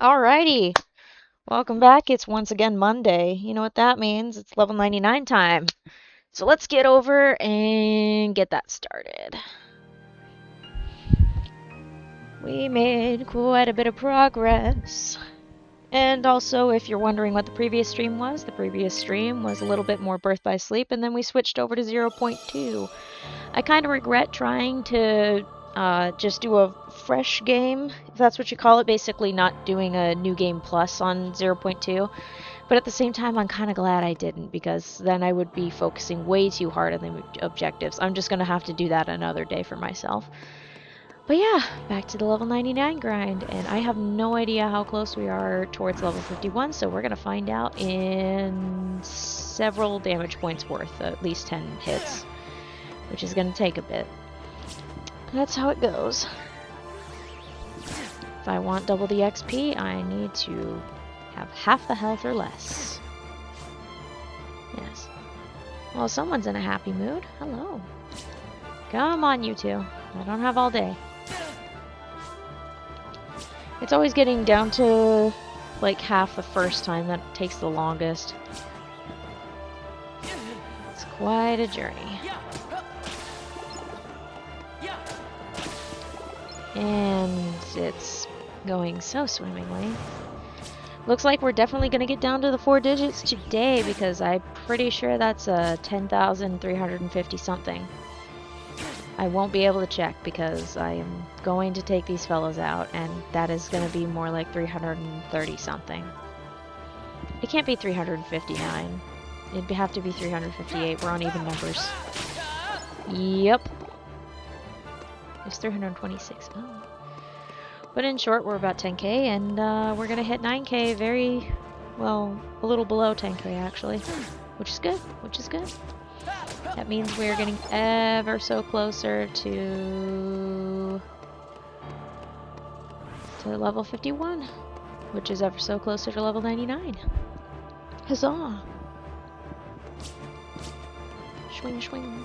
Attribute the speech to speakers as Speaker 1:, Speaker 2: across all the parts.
Speaker 1: Alrighty, welcome back. It's once again Monday. You know what that means? It's level 99 time. So let's get over and get that started. We made quite a bit of progress. And also, if you're wondering what the previous stream was a little bit more Birth by Sleep, and then we switched over to 0.2. I kind of regret trying to just do a fresh game, if that's what you call it, basically not doing a new game plus on 0.2. But at the same time, I'm kind of glad I didn't, because then I would be focusing way too hard on the objectives. I'm just going to have to do that another day for myself. But yeah, back to the level 99 grind, and I have no idea how close we are towards level 51, so we're going to find out in several damage points worth, at least 10 hits, which is going to take a bit. That's how it goes. If I want double the XP, I need to have half the health or less. Yes. Well, someone's in a happy mood. Hello. Come on, you two. I don't have all day. It's always getting down to like half the first time that takes the longest. It's quite a journey. And it's going so swimmingly. Looks like we're definitely going to get down to the 4 digits today, because I'm pretty sure that's a 10,350 something. I won't be able to check because I am going to take these fellows out, and that is going to be more like 330 something. It can't be 359. It'd have to be 358. We're on even numbers. Yep. It's 326. Oh. But in short, we're about 10k, and we're going to hit 9k very, well, a little below 10k actually, which is good, which is good. That means we're getting ever so closer to level 51, which is ever so closer to level 99. Huzzah! Swing, swing.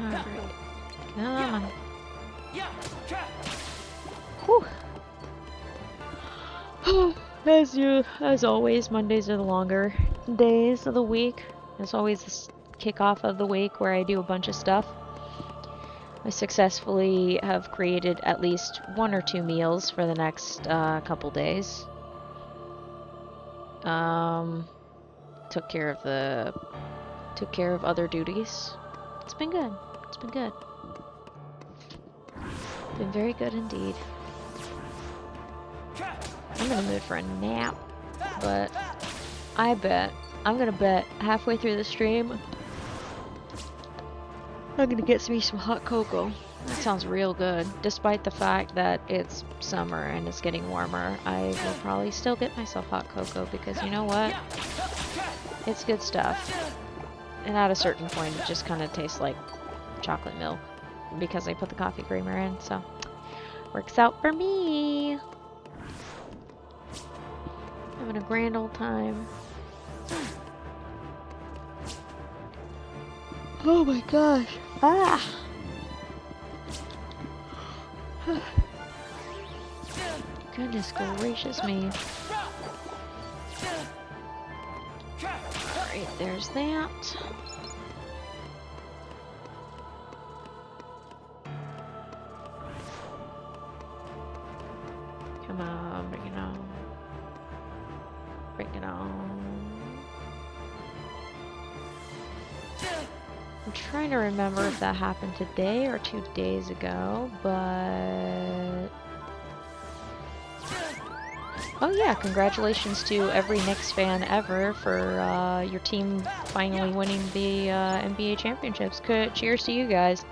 Speaker 1: Alright. Come on. Whew. As always, Mondays are the longer days of the week. It's always the kickoff of the week where I do a bunch of stuff. I successfully have created at least 1 or 2 meals for the next couple days. Took care of other duties. It's been good. It's been good. Been very good indeed. I'm in the mood for a nap, but I'm gonna bet halfway through the stream I'm gonna get me some hot cocoa. That sounds real good. Despite the fact that it's summer and it's getting warmer, I will probably still get myself hot cocoa, because you know what? It's good stuff. And at a certain point it just kind of tastes like chocolate milk, because I put the coffee creamer in, so works out for me. Having a grand old time. Oh my gosh. Ah! Goodness gracious me. Alright, there's that. Come on, bring it on. Bring it on. I'm trying to remember if that happened today or 2 days ago, but... Oh yeah, congratulations to every Knicks fan ever for your team finally winning the NBA championships. Cheers to you guys.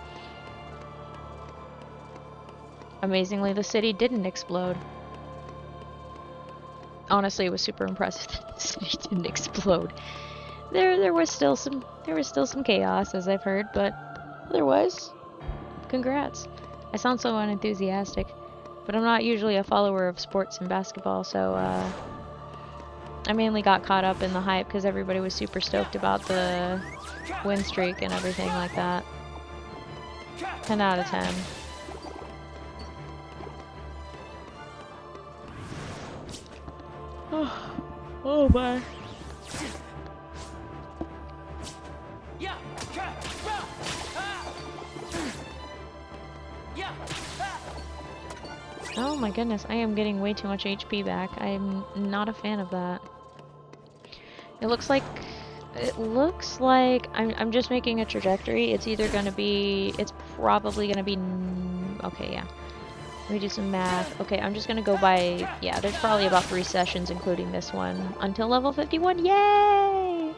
Speaker 1: Amazingly, the city didn't explode. Honestly, it was super impressive that the city didn't explode. There was still some chaos, as I've heard, but otherwise, congrats. I sound so unenthusiastic, but I'm not usually a follower of sports and basketball, so I mainly got caught up in the hype because everybody was super stoked about the win streak and everything like that. 10 out of 10. Oh my. Oh my goodness, I am getting way too much HP back. I'm not a fan of that. It looks like I'm just making a trajectory. It's either gonna be, it's probably gonna be, okay, yeah. Let me do some math. Okay, I'm just gonna go by, yeah, there's probably about 3 sessions, including this one, until level 51. Yay!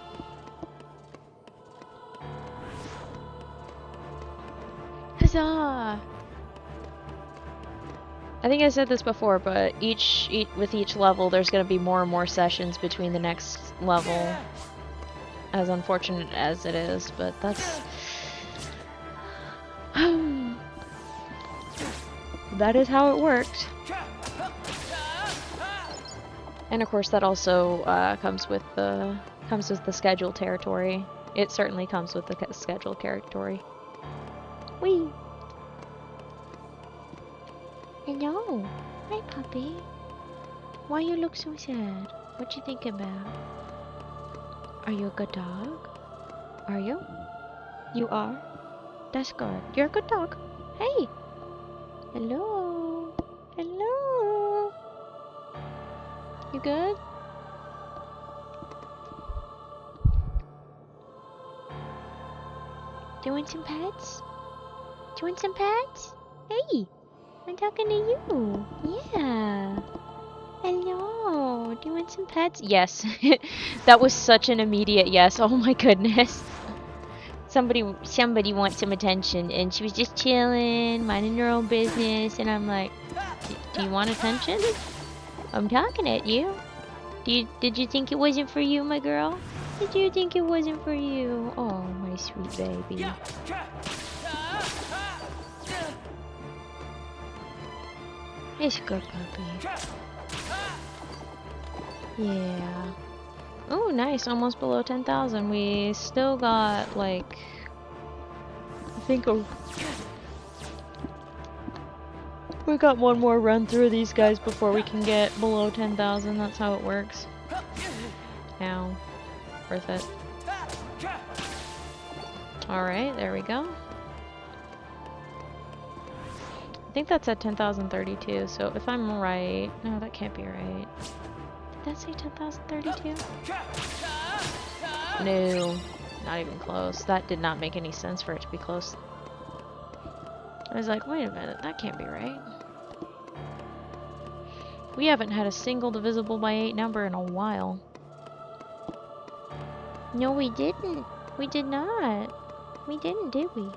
Speaker 1: Huzzah! I think I said this before, but with each level, there's gonna be more and more sessions between the next level. As unfortunate as it is, but that's... that is how it works. And of course, that also comes with the schedule territory. It certainly comes with the schedule territory. Whee! Hello. Hi, puppy. Why you look so sad? What you think about? Are you a good dog? Are you? You are? That's good. You're a good dog. Hey! Hello? Hello? You good? Do you want some pets? Do you want some pets? Hey! I'm talking to you. Yeah. Hello. Do you want some pets? Yes. That was such an immediate yes. Oh my goodness. Somebody wants some attention, and she was just chilling, minding her own business, and I'm like, do you want attention? I'm talking at you. Did you think it wasn't for you, my girl? Did you think it wasn't for you? Oh, my sweet baby. It's a good puppy. Yeah. Oh, nice. Almost below 10,000. We still got, like... I think we got one more run through these guys before we can get below 10,000. That's how it works. Ow. Worth it. Alright, there we go. I think that's at 10,032, so if I'm right... No, that can't be right. Did that say 10,032? No, not even close. That did not make any sense for it to be close. I was like, wait a minute, that can't be right. We haven't had a single divisible by 8 number in a while. No, we didn't. We did not. We didn't, did we?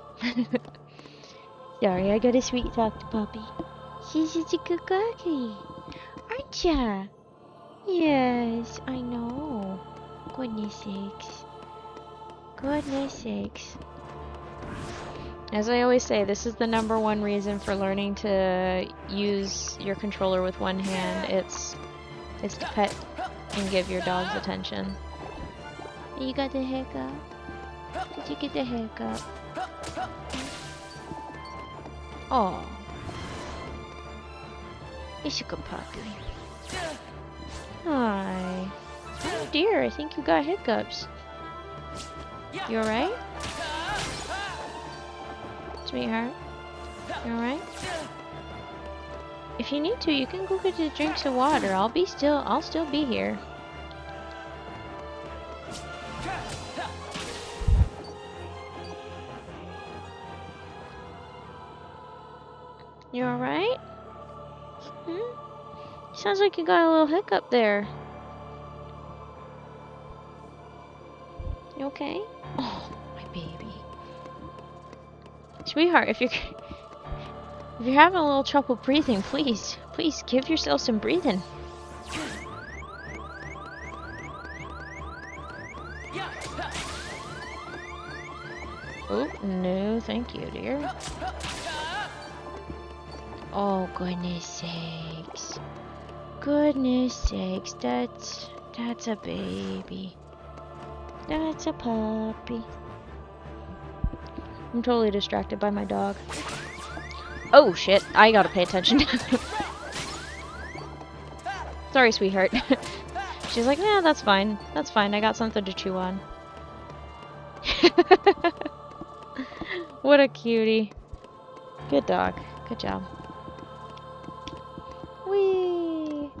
Speaker 1: Sorry, I gotta sweet talk to Poppy. She's such a good cookie. Aren't ya? Yes, I know. Goodness sakes. Goodness sakes. As I always say, this is the #1 reason for learning to use your controller with one hand. It's to pet and give your dogs attention. You got the hiccup? Did you get the hiccup? Oh. It's a good puppy. Hi. Oh dear, I think you got hiccups. You alright? Sweetheart? You alright? If you need to, you can go get the drinks of water. I'll still be here. You alright? Hmm? Sounds like you got a little hiccup there. You okay? Oh, my baby. Sweetheart, if you're having a little trouble breathing, please give yourself some breathing. Oh, no, thank you, dear. Oh, goodness sakes. Goodness sakes, that's... That's a baby. That's a puppy. I'm totally distracted by my dog. Oh shit, I gotta pay attention. Sorry, sweetheart. She's like, yeah, that's fine. That's fine, I got something to chew on. What a cutie. Good dog. Good job. Whee!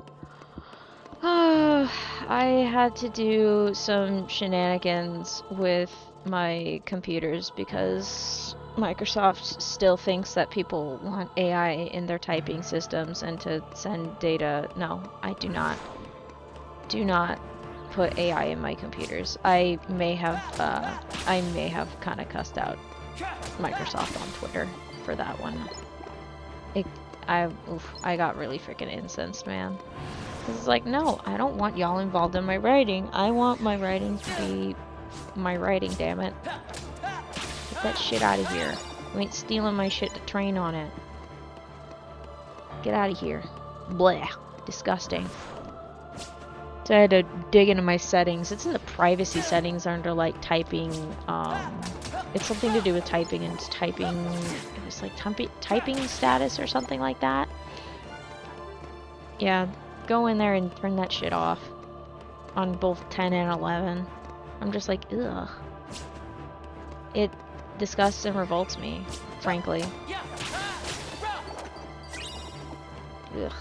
Speaker 1: I had to do some shenanigans with my computers because Microsoft still thinks that people want AI in their typing systems and to send data. No, I do not. Do not put AI in my computers. I may have kind of cussed out Microsoft on Twitter for that one. I got really freaking incensed, man. It's like, no, I don't want y'all involved in my writing. I want my writing to be my writing, damn it. Get that shit out of here. You ain't stealing my shit to train on it. Get out of here. Blech. Disgusting. So I had to dig into my settings. It's in the privacy settings under like typing. It's something to do with typing and typing. It was like typing status or something like that. Yeah, go in there and turn that shit off on both 10 and 11. I'm just like, ugh. It disgusts and revolts me, frankly. Ugh.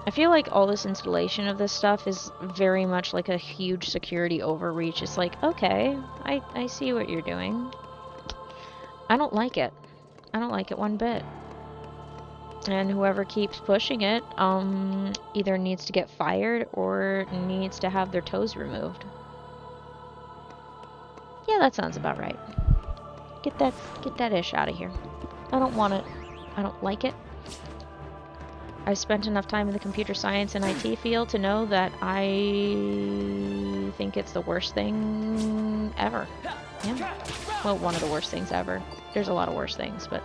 Speaker 1: I feel like all this installation of this stuff is very much like a huge security overreach. It's like, okay, I see what you're doing. I don't like it. I don't like it one bit. And whoever keeps pushing it, either needs to get fired or needs to have their toes removed. Yeah, that sounds about right. Get that ish out of here. I don't want it. I don't like it. I've spent enough time in the computer science and IT field to know that I think it's the worst thing ever. Yeah. Well, one of the worst things ever. There's a lot of worse things, but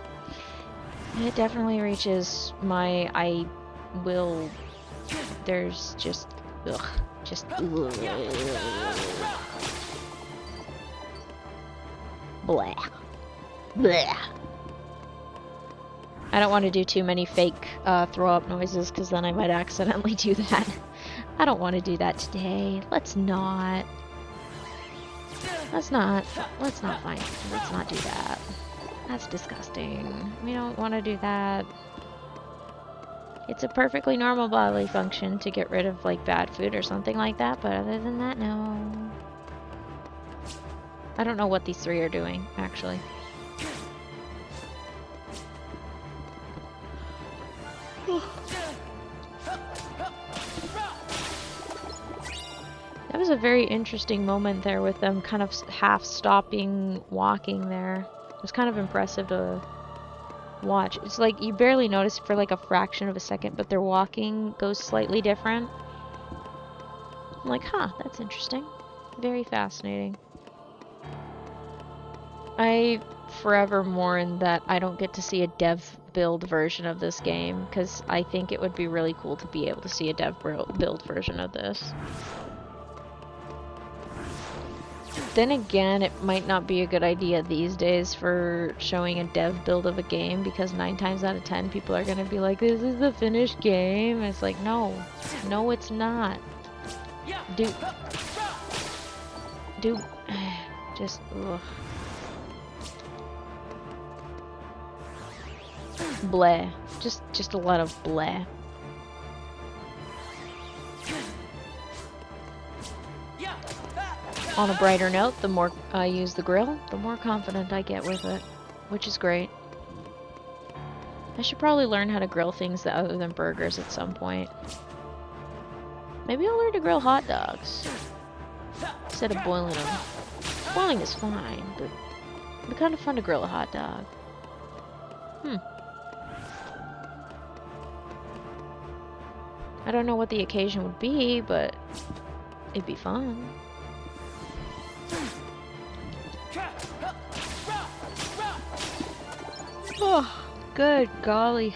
Speaker 1: it definitely reaches my there's just ugh. Just ugh. Blah. Blah. I don't want to do too many fake throw-up noises, because then I might accidentally do that. I don't want to do that today. Let's not find. Let's not do that. That's disgusting. We don't want to do that. It's a perfectly normal bodily function to get rid of, like, bad food or something like that, but other than that, no. I don't know what these three are doing, actually. That was a very interesting moment there with them kind of half stopping walking there. It was kind of impressive to watch. It's like you barely notice for like a fraction of a second, but their walking goes slightly different. I'm like, huh, that's interesting. Very fascinating. I forever mourn that I don't get to see a dev build version of this game, because I think it would be really cool to be able to see a dev build version of this. Then again, it might not be a good idea these days for showing a dev build of a game, because 9 times out of 10 people are going to be like, this is the finished game. And it's like, no, it's not. Just, ugh. Bleh. Just a lot of bleh. On a brighter note, the more I use the grill, the more confident I get with it, which is great. I should probably learn how to grill things other than burgers at some point. Maybe I'll learn to grill hot dogs instead of boiling them. Boiling is fine, but it'd be kind of fun to grill a hot dog. I don't know what the occasion would be, but it'd be fun. Oh, good golly.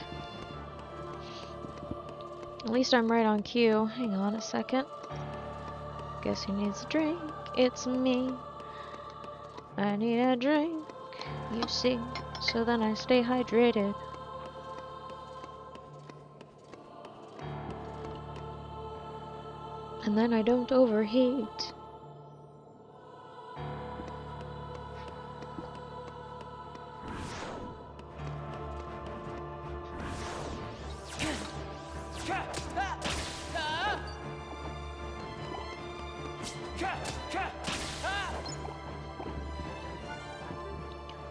Speaker 1: At least I'm right on cue. Hang on a second. Guess who needs a drink? It's me. I need a drink, you see, so then I stay hydrated. And then I don't overheat.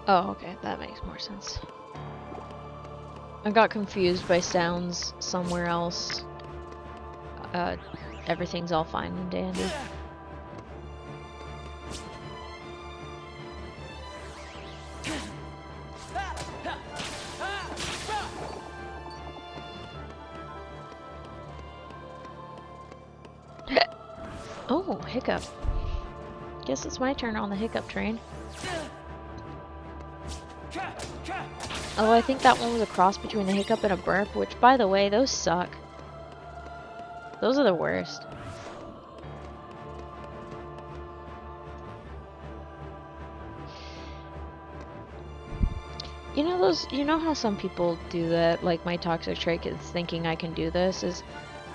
Speaker 1: Oh, okay, that makes more sense. I got confused by sounds somewhere else. Everything's all fine and dandy. Oh, hiccup. Guess it's my turn on the hiccup train. Oh, I think that one was a cross between a hiccup and a burp, which, by the way, those suck. Those are the worst. You know you know how some people do that, like my toxic trait is thinking I can do this,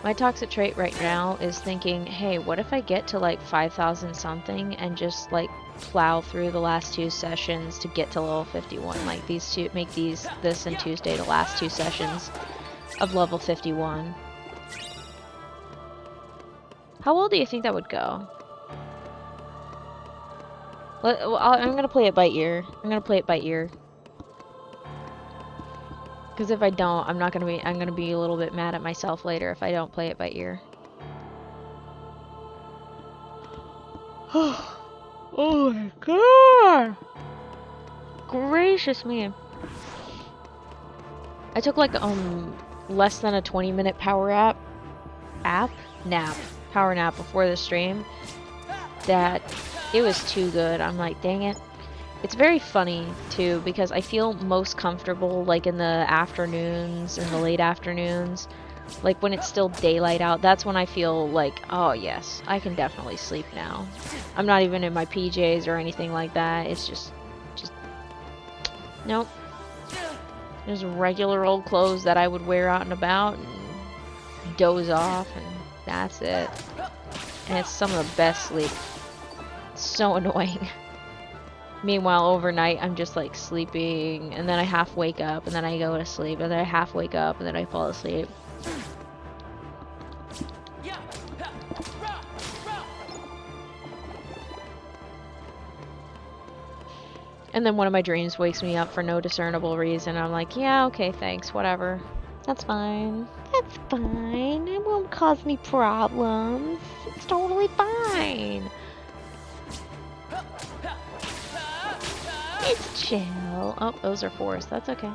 Speaker 1: my toxic trait right now is thinking, hey, what if I get to like 5,000 something and just like plow through the last 2 sessions to get to level 51, like make this and Tuesday the last 2 sessions of level 51. How well do you think that would go? I'm gonna play it by ear. Because if I don't, I'm gonna be a little bit mad at myself later if I don't play it by ear. Oh my god! Gracious me. I took like less than a 20-minute power nap before the stream. That it was too good. I'm like, dang it. It's very funny too because I feel most comfortable like in the afternoons, in the late afternoons, like when it's still daylight out. That's when I feel like, oh yes, I can definitely sleep now. I'm not even in my PJs or anything like that. It's just nope. There's regular old clothes that I would wear out and about and doze off, and that's it. And it's some of the best sleep. It's so annoying. Meanwhile, overnight, I'm just like sleeping, and then I half wake up, and then I go to sleep, and then I half wake up, and then I fall asleep. And then one of my dreams wakes me up for no discernible reason. I'm like, yeah, okay, thanks, whatever. That's fine. That's fine. It won't cause me problems. It's totally fine. It's chill. Oh, those are 4s. That's okay.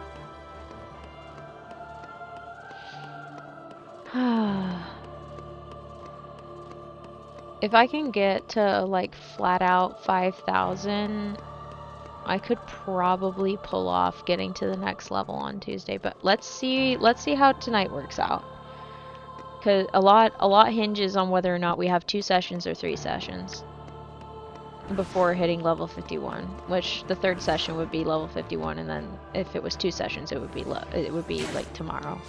Speaker 1: If I can get to like flat out 5,000, I could probably pull off getting to the next level on Tuesday. But let's see how tonight works out. Cause a lot hinges on whether or not we have 2 sessions or 3 sessions before hitting level 51, which the 3rd session would be level 51, and then if it was 2 sessions, it would be like tomorrow.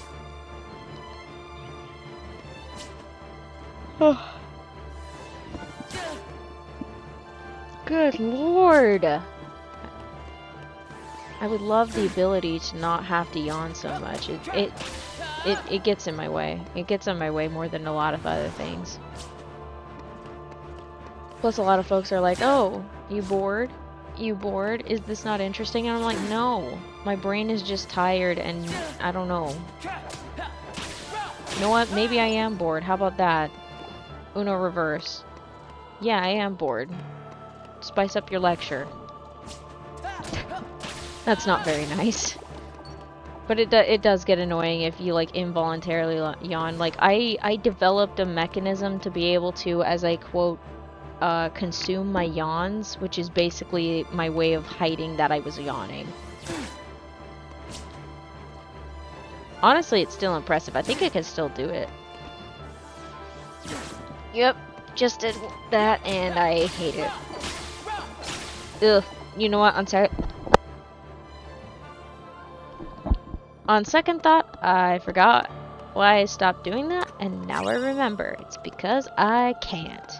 Speaker 1: Oh. Good lord! I would love the ability to not have to yawn so much. It gets in my way. It gets in my way more than a lot of other things. Plus, a lot of folks are like, oh, you bored? You bored? Is this not interesting? And I'm like, no. My brain is just tired and I don't know. You know what? Maybe I am bored. How about that? Uno reverse. Yeah, I am bored. Spice up your lecture. That's not very nice. But it does get annoying if you like involuntarily yawn. Like I developed a mechanism to be able to, as I quote, consume my yawns, which is basically my way of hiding that I was yawning. Honestly, it's still impressive. I think I can still do it. Yep, just did that and I hate it. Ugh, you know what, on second thought, I forgot why I stopped doing that, and now I remember. It's because I can't.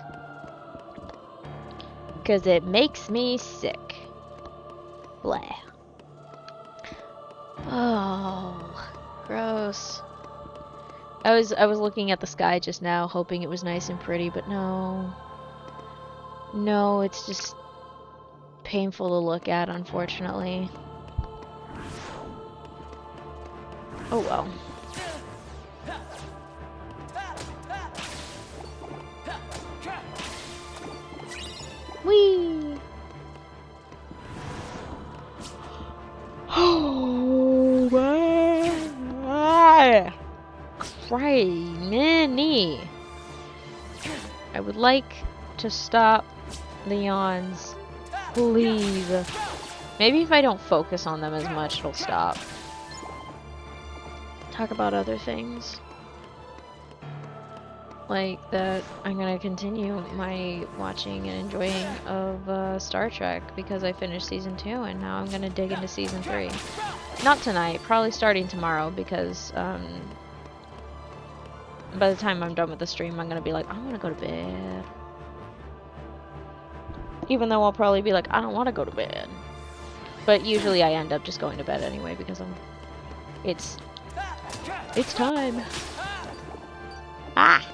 Speaker 1: Because it makes me sick. Blah. Oh, gross. I was looking at the sky just now, hoping it was nice and pretty, but no. No, it's just painful to look at, unfortunately. Oh well. Whee! Oh my! Criminy! I would like to stop the yawns. Please. Maybe if I don't focus on them as much, it'll stop. Talk about other things. Like that I'm gonna continue my watching and enjoying of Star Trek because I finished season 2 and now I'm gonna dig into season 3. Not tonight, probably starting tomorrow because by the time I'm done with the stream I'm gonna be like, I wanna go to bed. Even though I'll probably be like, I don't wanna go to bed. But usually I end up just going to bed anyway because it's time. Ah!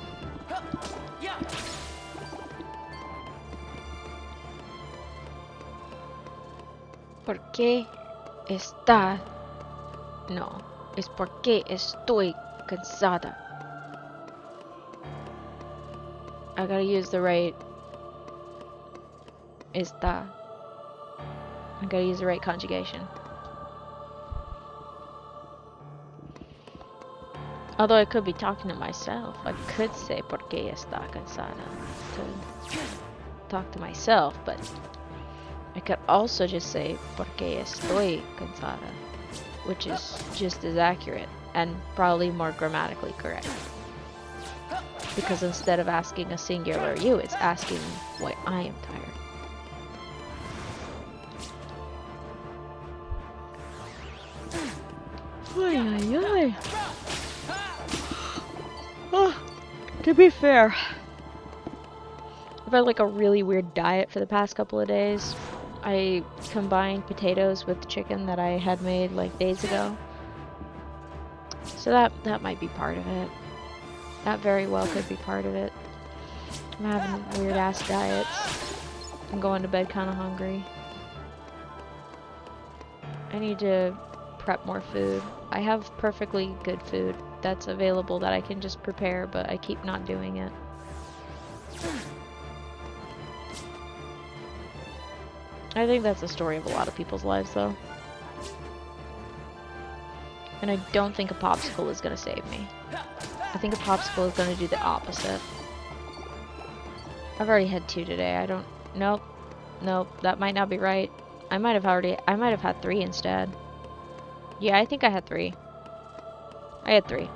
Speaker 1: ¿Por qué está? No, es porque estoy cansada. I gotta use the right está. I gotta use the right conjugation. Although I could be talking to myself. I could say porque está cansada to talk to myself, but I could also just say porque estoy cansada, which is just as accurate and probably more grammatically correct. Because instead of asking a singular you, it's asking why I am tired. Ay, ay, ay. Oh, to be fair, I've had like a really weird diet for the past couple of days. I combined potatoes with chicken that I had made like days ago. So that might be part of it. That very well could be part of it. I'm having weird ass diets. I'm going to bed kind of hungry. I need to prep more food. I have perfectly good food that's available that I can just prepare, but I keep not doing it. I think that's the story of a lot of people's lives, though. And I don't think a popsicle is gonna save me. I think a popsicle is gonna do the opposite. I've already had 2 today. I don't... Nope. Nope. That might not be right. I might have had 3 instead. Yeah, I think I had 3. I had 3.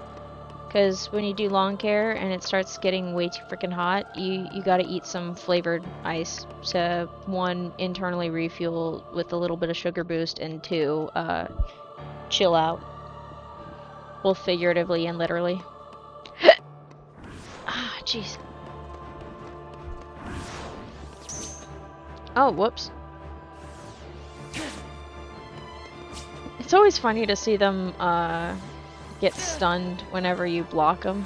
Speaker 1: Because when you do lawn care and it starts getting way too freaking hot, you gotta eat some flavored ice to, 1, internally refuel with a little bit of sugar boost, and 2, chill out. Both figuratively and literally. Ah, jeez. Oh, whoops. It's always funny to see them, get stunned whenever you block them.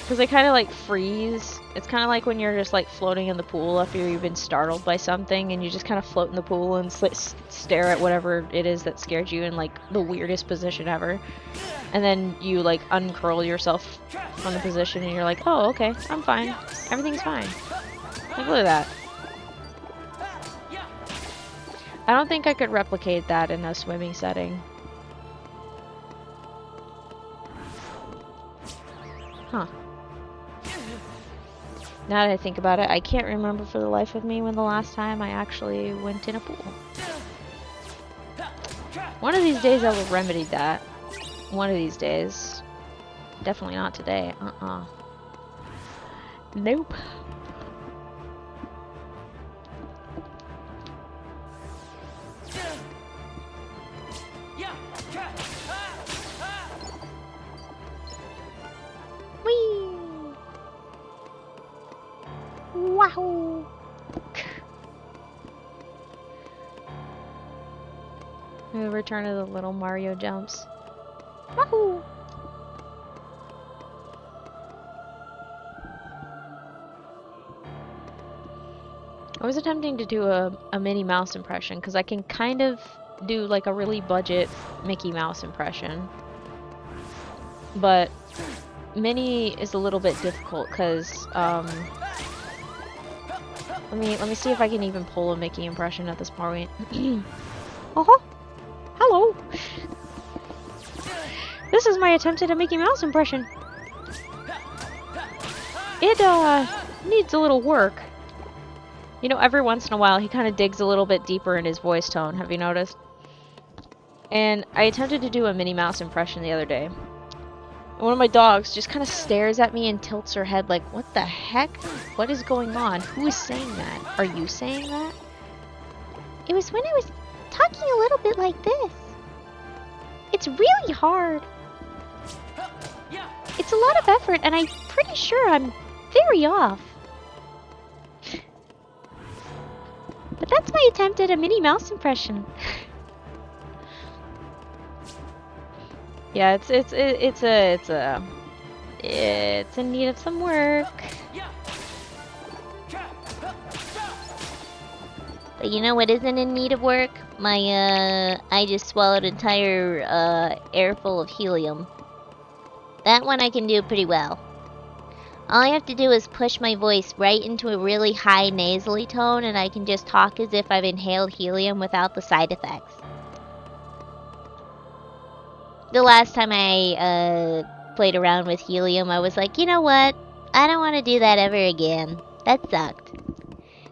Speaker 1: Because they kind of like freeze. It's kind of like when you're just like floating in the pool after you've been startled by something and you just kind of float in the pool and stare at whatever it is that scared you in like the weirdest position ever. And then you like uncurl yourself from the position and you're like, oh, okay, I'm fine. Everything's fine. Like, look at that. I don't think I could replicate that in a swimming setting. Huh. Now that I think about it, I can't remember for the life of me when the last time I actually went in a pool. One of these days I will remedy that. One of these days. Definitely not today. Nope. Whee! Wahoo! The return of the little Mario jumps. Wahoo! I was attempting to do a Minnie Mouse impression because I can kind of do like a really budget Mickey Mouse impression. But Minnie is a little bit difficult because let me see if I can even pull a Mickey impression at this point. Hello. This is my attempt at a Mickey Mouse impression. It needs a little work. You know, every once in a while he kind of digs a little bit deeper in his voice tone, have you noticed? And I attempted to do a Minnie Mouse impression the other day. And one of my dogs just kind of stares at me and tilts her head like, what the heck? What is going on? Who is saying that? Are you saying that?
Speaker 2: It was when I was talking a little bit like this. It's really hard. It's a lot of effort, and I'm pretty sure I'm very off. But that's my attempt at a Minnie Mouse impression.
Speaker 1: Yeah, it's in need of some work.
Speaker 2: But you know what isn't in need of work? I just swallowed an entire air full of helium. That one I can do pretty well. All I have to do is push my voice right into a really high nasally tone, and I can just talk as if I've inhaled helium without the side effects. The last time I played around with helium, I was like, you know what? I don't want to do that ever again. That sucked.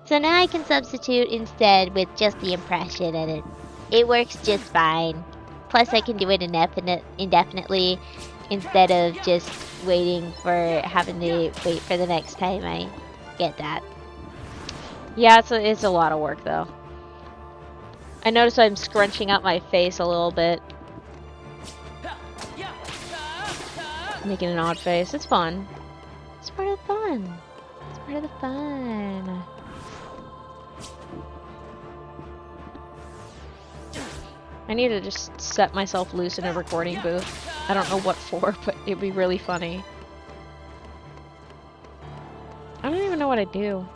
Speaker 2: So now I can substitute instead with just the impression, and it works just fine. Plus I can do it indefinitely instead of just having to wait for the next time I get that.
Speaker 1: Yeah, it's a lot of work though. I notice I'm scrunching up my face a little bit. Making an odd face. It's fun. It's part of the fun. It's part of the fun. I need to just set myself loose in a recording booth. I don't know what for, but it'd be really funny. I don't even know what I do.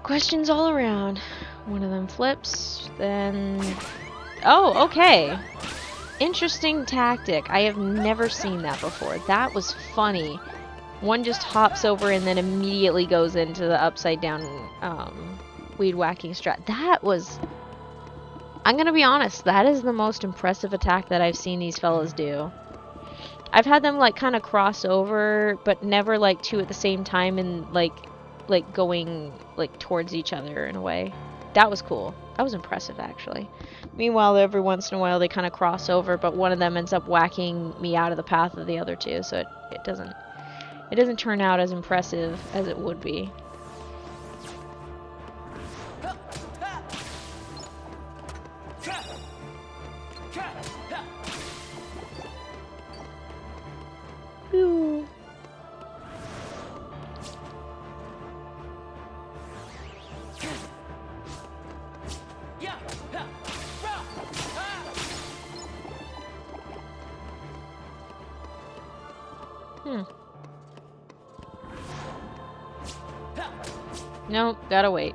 Speaker 1: Questions all around. One of them flips, then... Oh, okay. Interesting tactic. I have never seen that before. That was funny. One just hops over and then immediately goes into the upside down weed whacking strat. That was... I'm gonna be honest, that is the most impressive attack that I've seen these fellas do. I've had them like kind of cross over, but never like two at the same time and like going like towards each other in a way. That was cool. That was impressive actually. Meanwhile, every once in a while they kind of cross over, but one of them ends up whacking me out of the path of the other two, so it doesn't turn out as impressive as it would be. Ooh. Nope, gotta wait.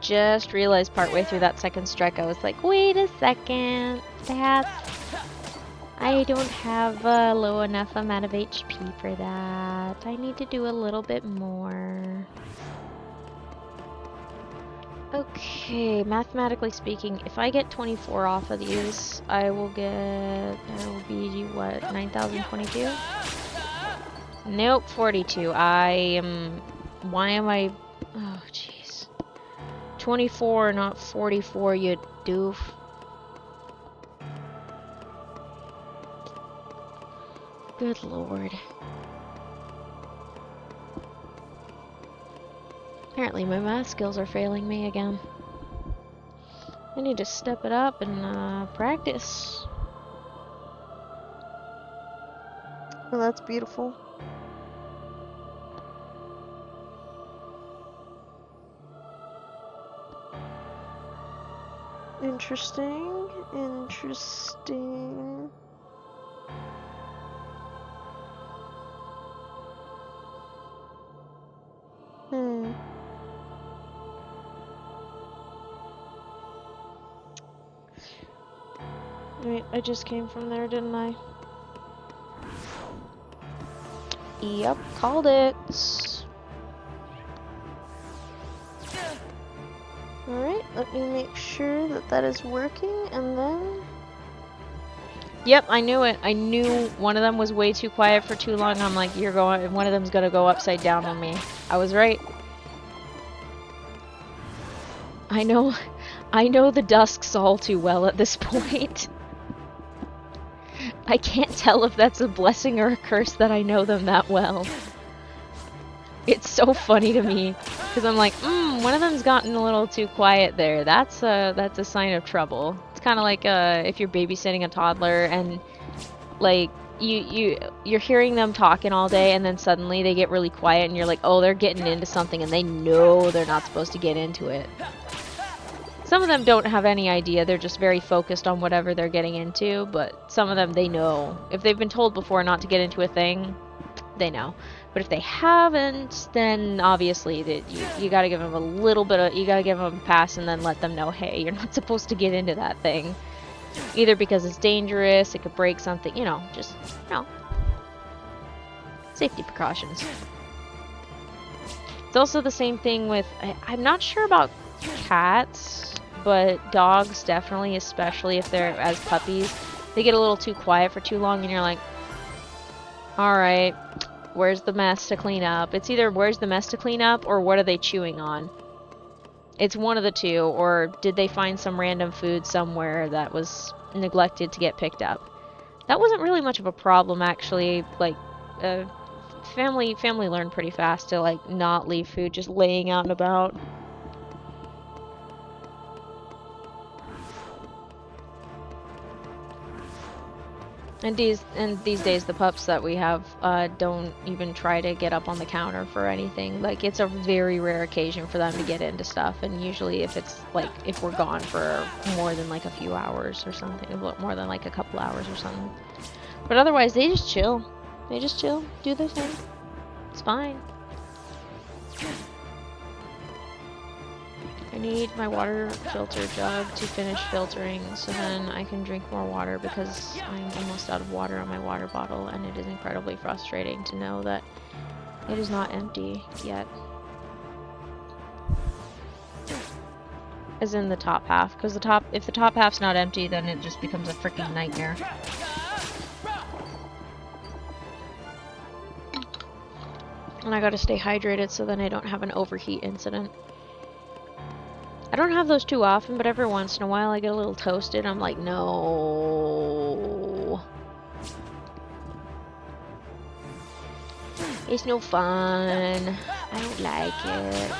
Speaker 1: Just realized partway through that second strike, I was like, wait a second, I don't have a low enough amount of HP for that. I need to do a little bit more. Okay, mathematically speaking, if I get 24 off of these, that will be, what, 9,022? Nope, 42. Why am I, oh jeez. 24, not 44, you doof. Good lord. Apparently my math skills are failing me again. I need to step it up and practice. Well, that's beautiful. Interesting. Interesting. Wait, I just came from there, didn't I? Yep, called it. Alright, let me make sure that that is working, and then... Yep, I knew it. I knew one of them was way too quiet for too long. I'm like, you're going... One of them's gonna go upside down on me. I was right. I know the Dusks all too well at this point. I can't tell if that's a blessing or a curse that I know them that well. It's so funny to me, because I'm like, one of them's gotten a little too quiet there. That's a sign of trouble. It's kind of like if you're babysitting a toddler and like you're hearing them talking all day, and then suddenly they get really quiet, and you're like, oh, they're getting into something, and they know they're not supposed to get into it. Some of them don't have any idea, they're just very focused on whatever they're getting into, but some of them, they know. If they've been told before not to get into a thing, they know. But if they haven't, then obviously that you gotta give them a little bit of, you gotta give them a pass and then let them know, hey, you're not supposed to get into that thing. Either because it's dangerous, it could break something, you know, just, you know, safety precautions. It's also the same thing with, I'm not sure about cats, but dogs definitely, especially if they're as puppies, they get a little too quiet for too long and you're like, alright, where's the mess to clean up? It's either where's the mess to clean up or what are they chewing on? It's one of the two, or did they find some random food somewhere that was neglected to get picked up? That wasn't really much of a problem actually, like, family learned pretty fast to like not leave food just laying out and about. And these days, the pups that we have don't even try to get up on the counter for anything. Like, it's a very rare occasion for them to get into stuff. And usually if it's, like, if we're gone for more than, like, a few hours or something. More than, like, a couple hours or something. But otherwise, they just chill. They just chill. Do their thing. It's fine. I need my water filter jug to finish filtering so then I can drink more water because I'm almost out of water on my water bottle and it is incredibly frustrating to know that it is not empty yet. As in the top half, because if the top half's not empty then it just becomes a freaking nightmare. And I gotta stay hydrated so then I don't have an overheat incident. I don't have those too often, but every once in a while I get a little toasted. I'm like, no. It's no fun. I don't like it.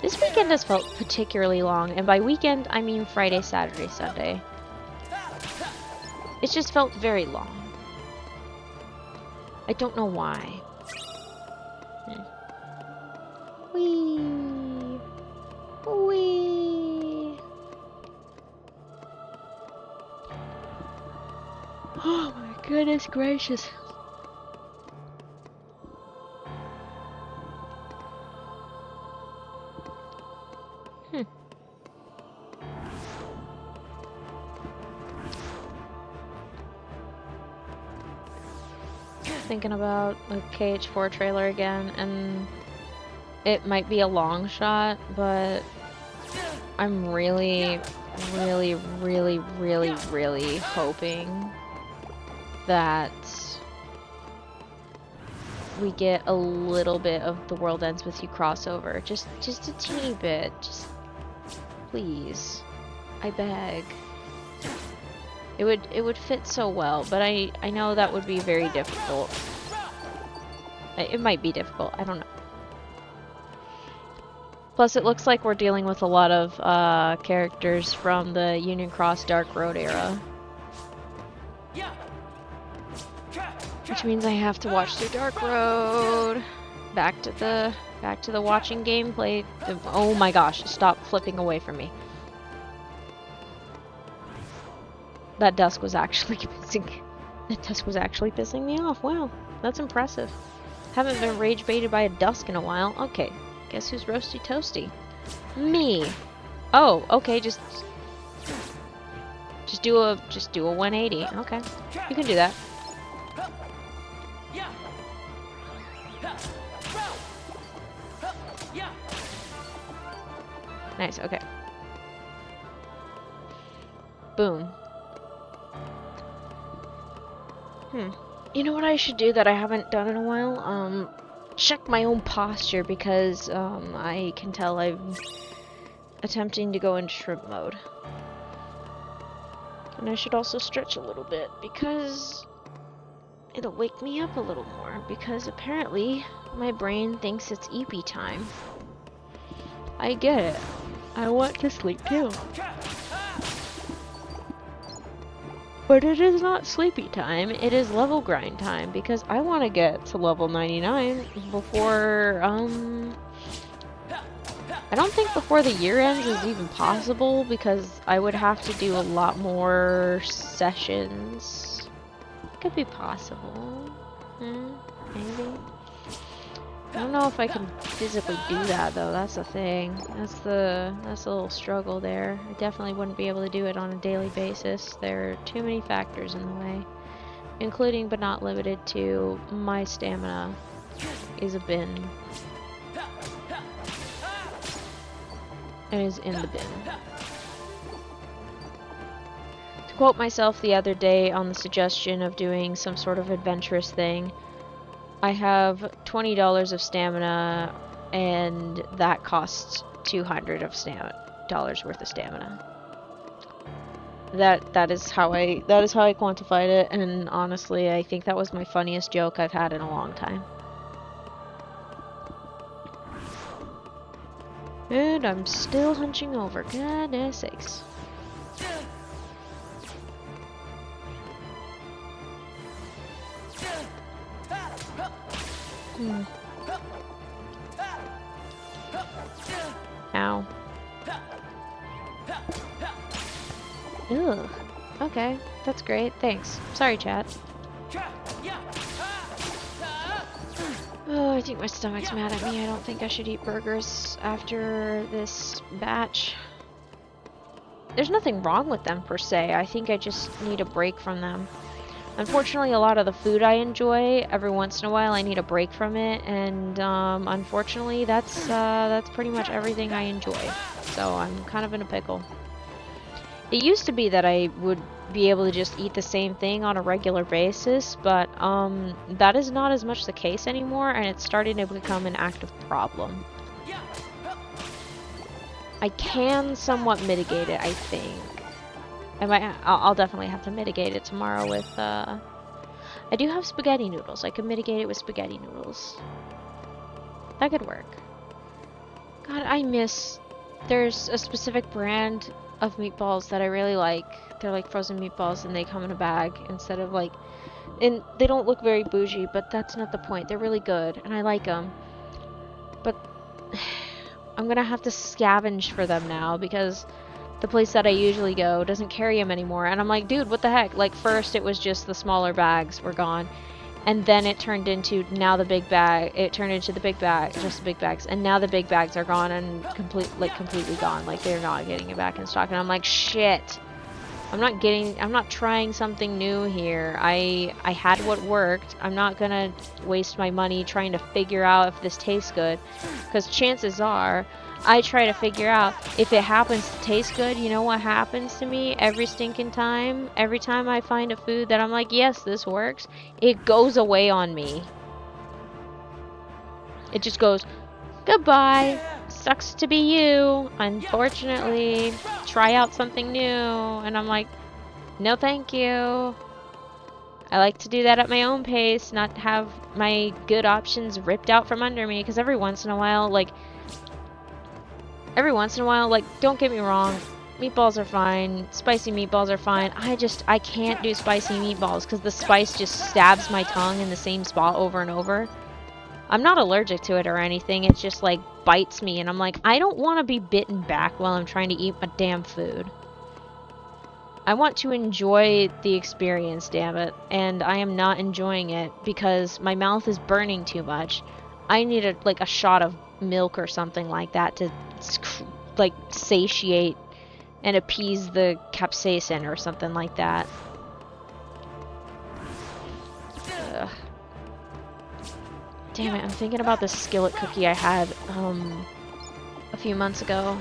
Speaker 1: This weekend has felt particularly long, and by weekend, I mean Friday, Saturday, Sunday. It's just felt very long. I don't know why. Whee! Whee! Oh my goodness gracious. Thinking about a KH4 trailer again, and it might be a long shot, but I'm really hoping that we get a little bit of The World Ends With You crossover. Just a teeny bit. Just Please. I beg. It would fit so well, but I know that would be very difficult. It might be difficult, I don't know. Plus it looks like we're dealing with a lot of characters from the Union Cross Dark Road era. Which means I have to watch through Dark Road. Back to the watching gameplay. Oh my gosh, stop flipping away from me. That dusk was actually pissing me off. Wow, that's impressive. Haven't been rage baited by a dusk in a while. Okay, guess who's roasty toasty? Me. Oh, okay, just do a 180. Okay, you can do that. Nice. Okay. Boom. You know what I should do that I haven't done in a while? Check my own posture because, I can tell I'm attempting to go into shrimp mode. And I should also stretch a little bit because it'll wake me up a little more because apparently my brain thinks it's eepy time. I get it. I want to sleep too. But it is not sleepy time, it is level grind time, because I want to get to level 99 before, I don't think before the year ends is even possible, because I would have to do a lot more sessions. Could be possible. Maybe. I don't know if I can physically do that though, that's the thing. That's a little struggle there. I definitely wouldn't be able to do it on a daily basis. There are too many factors in the way. Including but not limited to my stamina is a bin. It is in the bin. To quote myself the other day on the suggestion of doing some sort of adventurous thing, I have $20 of stamina, and that costs $200 of worth of stamina. That is how I quantified it, and honestly, I think that was my funniest joke I've had in a long time. And I'm still hunching over. Goodness sakes. Ow. Ugh. Okay, that's great. Thanks. Sorry, chat. Oh, I think my stomach's mad at me. I don't think I should eat burgers after this batch. There's nothing wrong with them per se. I think I just need a break from them. Unfortunately, a lot of the food I enjoy, every once in a while I need a break from it, and unfortunately that's pretty much everything I enjoy. So I'm kind of in a pickle. It used to be that I would be able to just eat the same thing on a regular basis, but that is not as much the case anymore, and it's starting to become an active problem. I can somewhat mitigate it, I think. I'll definitely have to mitigate it tomorrow with, I do have spaghetti noodles. I could mitigate it with spaghetti noodles. That could work. God, there's a specific brand of meatballs that I really like. They're like frozen meatballs and they come in a bag instead of like, and they don't look very bougie, but that's not the point. They're really good and I like them. But I'm gonna have to scavenge for them now because the place that I usually go doesn't carry them anymore. And I'm like, dude, what the heck? Like, first it was just the smaller bags were gone. And then it turned into, now the big bag, it turned into the big bag, just the big bags. And now the big bags are gone and completely gone. Like, they're not getting it back in stock. And I'm like, shit. I'm not trying something new here. I had what worked. I'm not gonna waste my money trying to figure out if this tastes good. Because chances are, I try to figure out if it happens to taste good. You know what happens to me every stinking time? Every time I find a food that I'm like, yes, this works, it goes away on me. It just goes, goodbye. sucks to be you. Unfortunately, try out something new. And I'm like, no thank you. I like to do that at my own pace, not have my good options ripped out from under me, because every once in a while, like, don't get me wrong, meatballs are fine, spicy meatballs are fine. I can't do spicy meatballs because the spice just stabs my tongue in the same spot over and over. I'm not allergic to it or anything, it just like bites me and I'm like, I don't want to be bitten back while I'm trying to eat my damn food. I want to enjoy the experience, damn it, and I am not enjoying it because my mouth is burning too much. I need a shot of milk or something like that to like satiate and appease the capsaicin or something like that. Ugh. Damn it, I'm thinking about the skillet cookie I had a few months ago.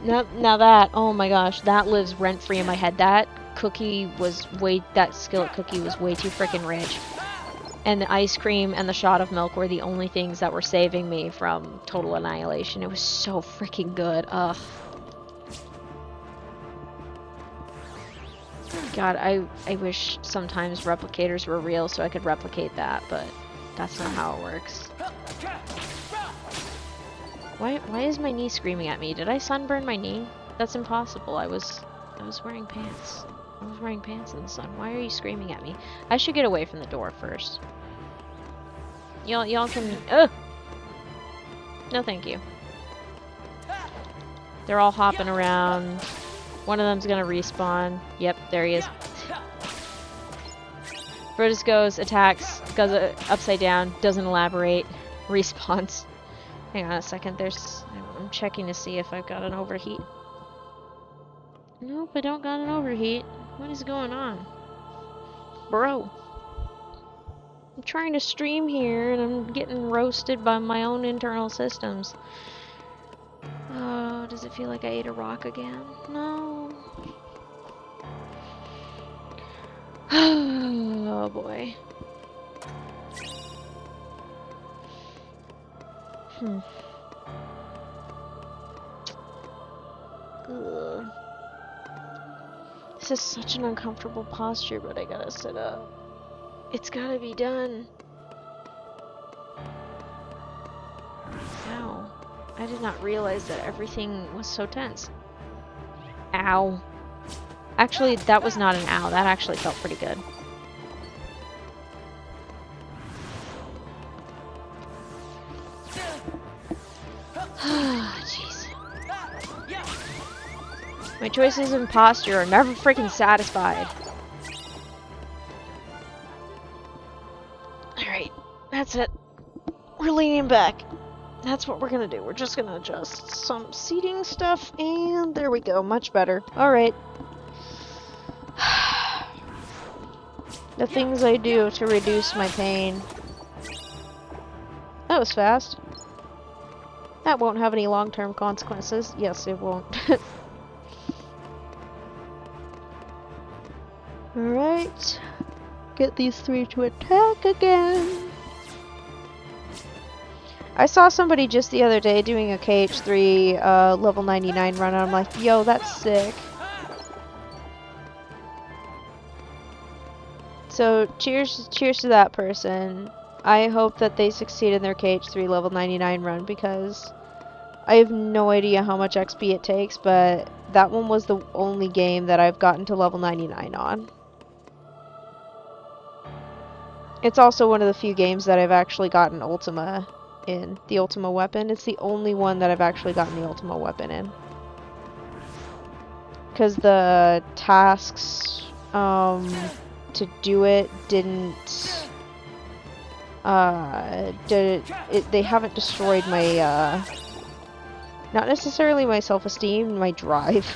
Speaker 1: Now that, oh my gosh, that lives rent-free in my head. That skillet cookie was way too freaking rich. And the ice cream and the shot of milk were the only things that were saving me from total annihilation. It was so freaking good. Ugh. God, I wish sometimes replicators were real so I could replicate that, but that's not how it works. Why is my knee screaming at me? Did I sunburn my knee? That's impossible. I was wearing pants. I was wearing pants in the sun. Why are you screaming at me? I should get away from the door first. Y'all can... Ugh! No thank you. They're all hopping around. One of them's gonna respawn. Yep, there he is. Brutus goes, attacks, goes upside down, doesn't elaborate, respawns. Hang on a second, I'm checking to see if I've got an overheat. Nope, I don't got an overheat. What is going on? Bro. I'm trying to stream here and I'm getting roasted by my own internal systems. Oh, does it feel like I ate a rock again? No. Oh boy. Ugh. This is such an uncomfortable posture, but I gotta sit up. It's gotta be done. Ow. I did not realize that everything was so tense. Ow. Actually, that was not an ow. That actually felt pretty good. Jeez. My choices in posture are never freaking satisfied. Alright, that's it. We're leaning back. That's what we're gonna do. We're just gonna adjust some seating stuff, and there we go. Much better. Alright. The things I do to reduce my pain. That was fast. That won't have any long-term consequences. Yes, it won't. Alright. Get these three to attack again. I saw somebody just the other day doing a KH3 level 99 run, and I'm like, yo, that's sick. So, cheers to that person. I hope that they succeed in their KH3 level 99 run, because I have no idea how much XP it takes, but that one was the only game that I've gotten to level 99 on. It's also one of the few games that I've actually gotten Ultima in. The Ultima weapon. It's the only one that I've actually gotten the Ultima weapon in. Because the tasks to do it didn't... they haven't destroyed my, not necessarily my self-esteem, my drive.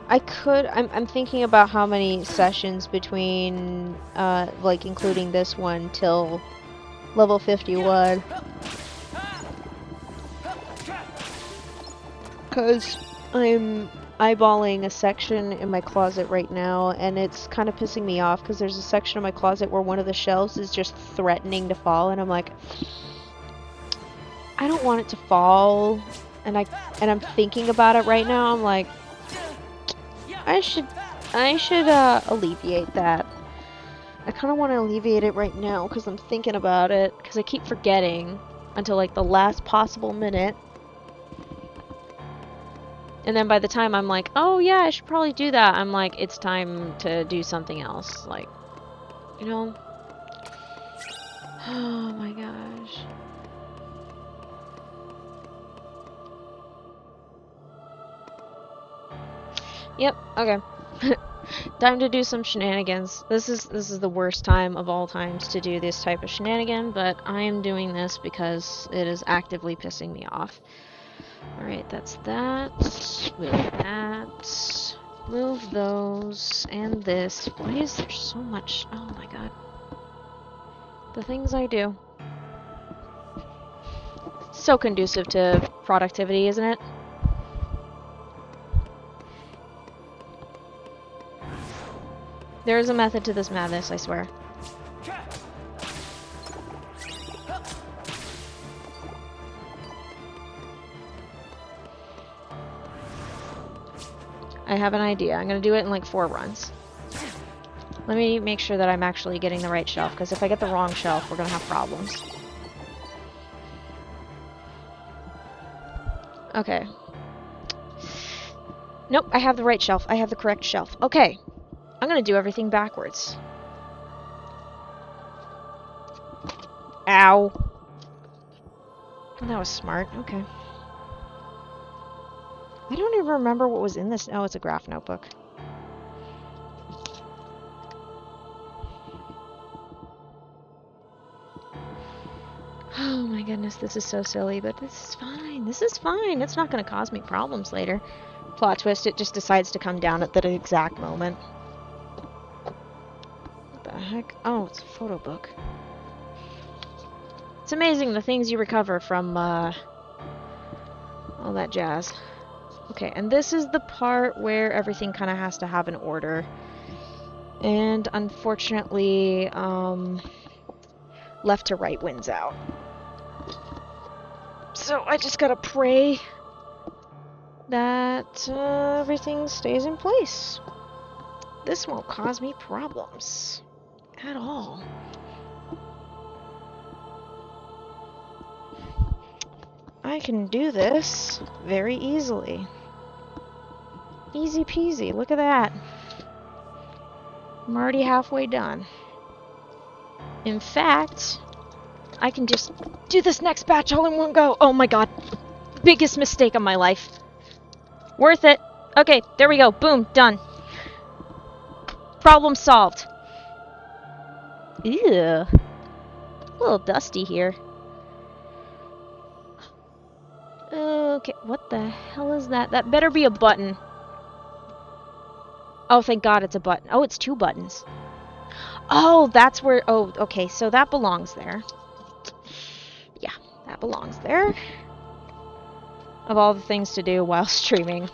Speaker 1: I could. I'm thinking about how many sessions between, like including this one till level 51. Because I'm eyeballing a section in my closet right now, and it's kind of pissing me off because there's a section of my closet where one of the shelves is just threatening to fall, and I'm like, I don't want it to fall, and I'm thinking about it right now. I'm like, I should alleviate that. I kind of want to alleviate it right now because I'm thinking about it, because I keep forgetting until like the last possible minute. And then by the time I'm like, oh yeah, I should probably do that, I'm like, it's time to do something else. Like, you know? Oh my gosh. Yep, okay. Time to do some shenanigans. This is the worst time of all times to do this type of shenanigan, but I am doing this because it is actively pissing me off. Alright, that's that. Move that. Move those. And this. Why is there so much? Oh my god. The things I do. So conducive to productivity, isn't it? There is a method to this madness, I swear. I have an idea. I'm gonna do it in like 4 runs. Let me make sure that I'm actually getting the right shelf, because if I get the wrong shelf, we're gonna have problems. Okay. Nope, I have the right shelf. I have the correct shelf. Okay. I'm gonna do everything backwards. Ow. Oh, that was smart. Okay. I don't even remember what was in this. Oh, it's a graph notebook. Oh my goodness, this is so silly, but this is fine. This is fine. It's not going to cause me problems later. Plot twist, it just decides to come down at the exact moment. What the heck? Oh, it's a photo book. It's amazing the things you recover from, all that jazz. Okay, and this is the part where everything kind of has to have an order. And unfortunately, left to right wins out. So I just gotta pray that everything stays in place. This won't cause me problems at all. I can do this very easily. Easy peasy, look at that. I'm already halfway done. In fact, I can just do this next batch all in one go. Oh my god. Biggest mistake of my life. Worth it. Okay, there we go. Boom, done. Problem solved. Ew. A little dusty here. Okay, what the hell is that? That better be a button. Oh, thank God it's a button. Oh, it's 2 buttons. Oh, that's where... Oh, okay, so that belongs there. Yeah, that belongs there. Of all the things to do while streaming.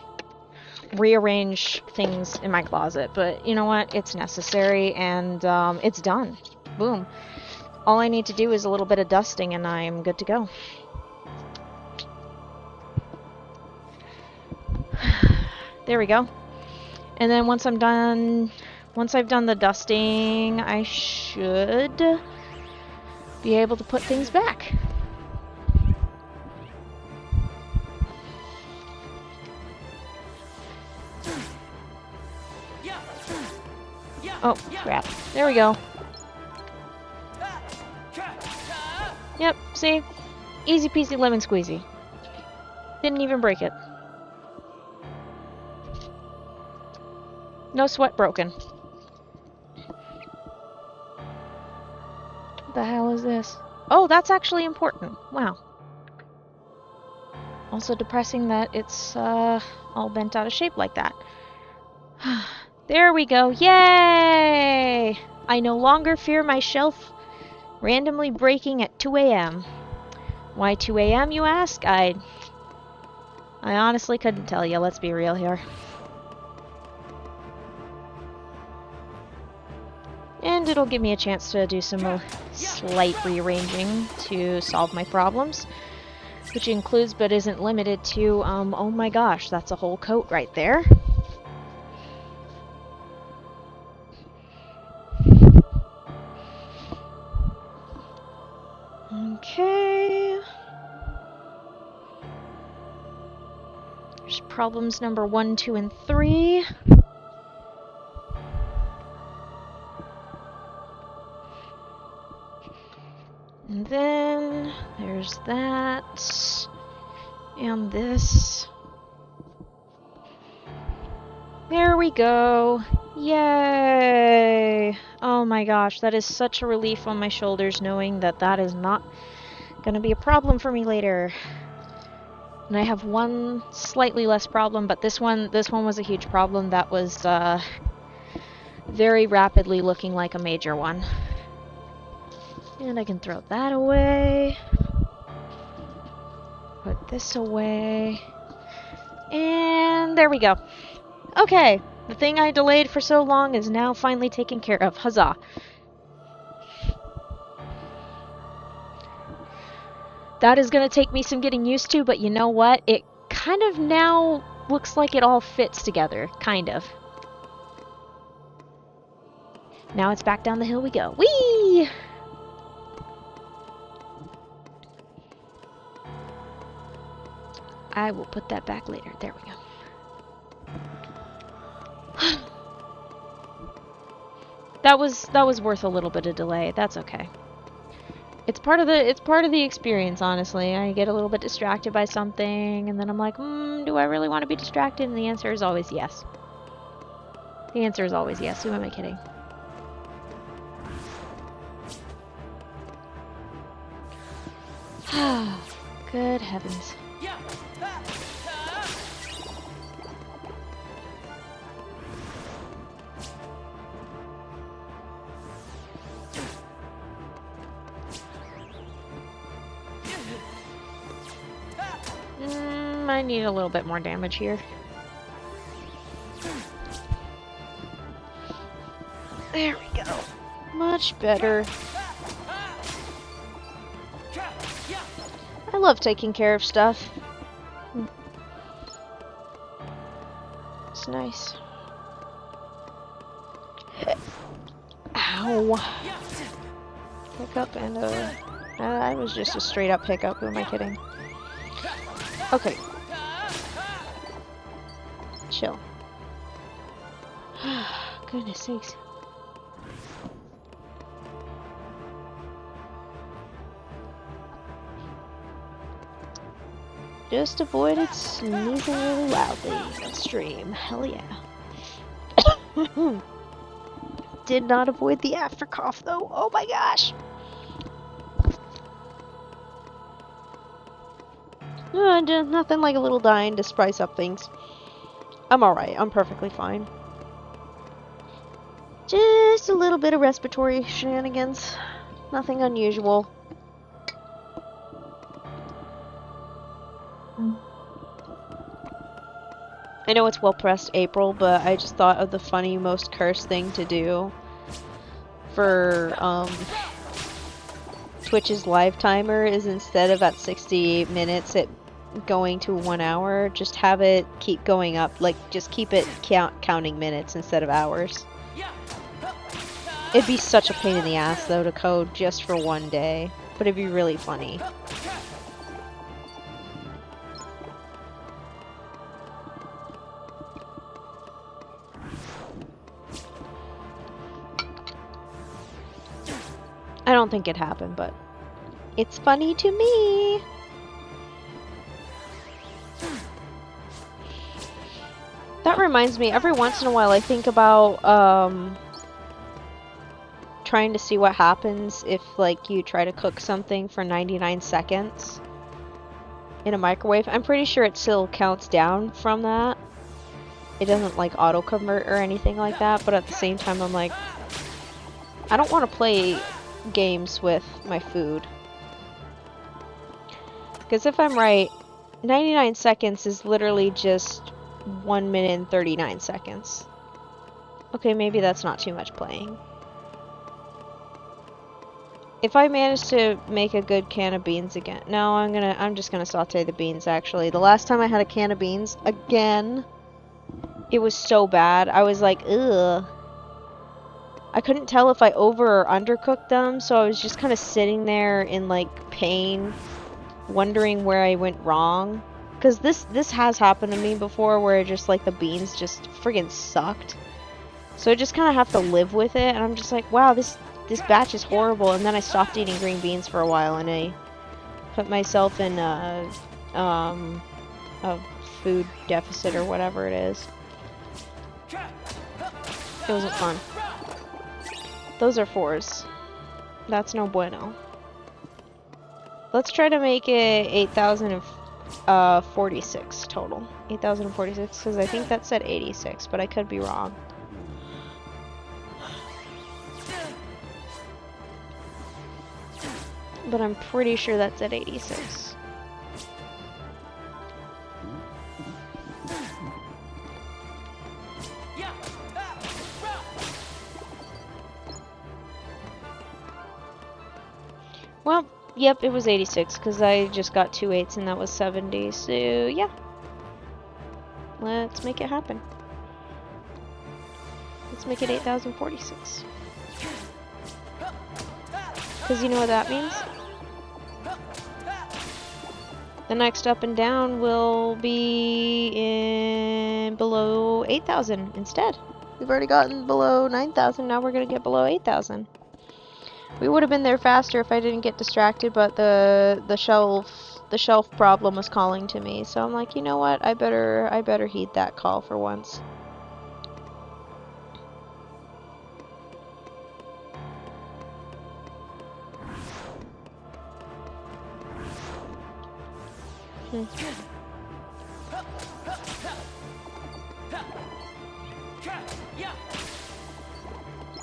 Speaker 1: Rearrange things in my closet. But you know what? It's necessary, and it's done. Boom. All I need to do is a little bit of dusting, and I'm good to go. There we go. And then once I've done the dusting, I should be able to put things back. Oh, crap. There we go. Yep, see? Easy peasy lemon squeezy. Didn't even break it. No sweat broken. What the hell is this? Oh, that's actually important. Wow. Also depressing that it's all bent out of shape like that. There we go. Yay! I no longer fear my shelf randomly breaking at 2 a.m. Why 2 a.m. you ask? I honestly couldn't tell you, let's be real here. And it'll give me a chance to do some slight rearranging to solve my problems, which includes but isn't limited to, oh my gosh, that's a whole coat right there. Okay. There's problems number 1, 2, and 3. And then there's that. And this. There we go. Yay! Oh my gosh, that is such a relief on my shoulders knowing that that is not gonna be a problem for me later. And I have one slightly less problem, but this one was a huge problem that was very rapidly looking like a major one. And I can throw that away. Put this away. And there we go. Okay, the thing I delayed for so long is now finally taken care of. Huzzah! That is going to take me some getting used to, but you know what? It kind of now looks like it all fits together, kind of. Now it's back down the hill we go. Whee! I will put that back later. There we go. That was worth a little bit of delay. That's okay. It's part of the experience, honestly. I get a little bit distracted by something, and then I'm like, do I really want to be distracted? And the answer is always yes. The answer is always yes. Who am I kidding? Good heavens. I need a little bit more damage here. There we go. Much better. I love taking care of stuff. It's nice. Ow. Pickup and I was just a straight up pickup. Who am I kidding? Okay. Chill. Goodness sakes. Just avoided sneezing really loudly on stream. Hell yeah. Did not avoid the after cough though. Oh my gosh. Nothing like a little dying to spice up things. I'm alright. I'm perfectly fine. Just a little bit of respiratory shenanigans. Nothing unusual. I know it's well pressed April, but I just thought of the funny, most cursed thing to do for Twitch's live timer is instead of at 68 minutes it going to 1 hour, just have it keep going up, like just keep it counting minutes instead of hours. It'd be such a pain in the ass though to code just for one day, but it'd be really funny. I don't think it happened, but it's funny to me. That reminds me, every once in a while I think about trying to see what happens if like you try to cook something for 99 seconds in a microwave. I'm pretty sure it still counts down from that. it doesn't like auto convert or anything like that, but at the same time I'm like, I don't want to play games with my food. Because if I'm right, 99 seconds is literally just 1 minute and 39 seconds. Okay, maybe that's not too much playing. If I manage to make a good can of beans again. No, I'm just gonna saute the beans actually. The last time I had a can of beans, again, it was so bad. I was like, ugh. I couldn't tell if I over or undercooked them, so I was just kind of sitting there in like pain, wondering where I went wrong. Because this has happened to me before, where just like the beans just friggin' sucked. So I just kind of have to live with it, and I'm just like, wow, this batch is horrible. And then I stopped eating green beans for a while, and I put myself in a food deficit or whatever it is. It wasn't fun. Those are 4s. That's no bueno. Let's try to make it 8,046 total. 8,046, because I think that said 86, but I could be wrong. But I'm pretty sure that's at 86. Well, yep, it was 86 because I just got 2 8s and that was 70. So, yeah. Let's make it happen. Let's make it 8,046. Because you know what that means? The next up and down will be in below 8,000 instead. We've already gotten below 9,000, now we're going to get below 8,000. We would have been there faster if I didn't get distracted, but the shelf problem was calling to me. So I'm like, you know what? I better heed that call for once.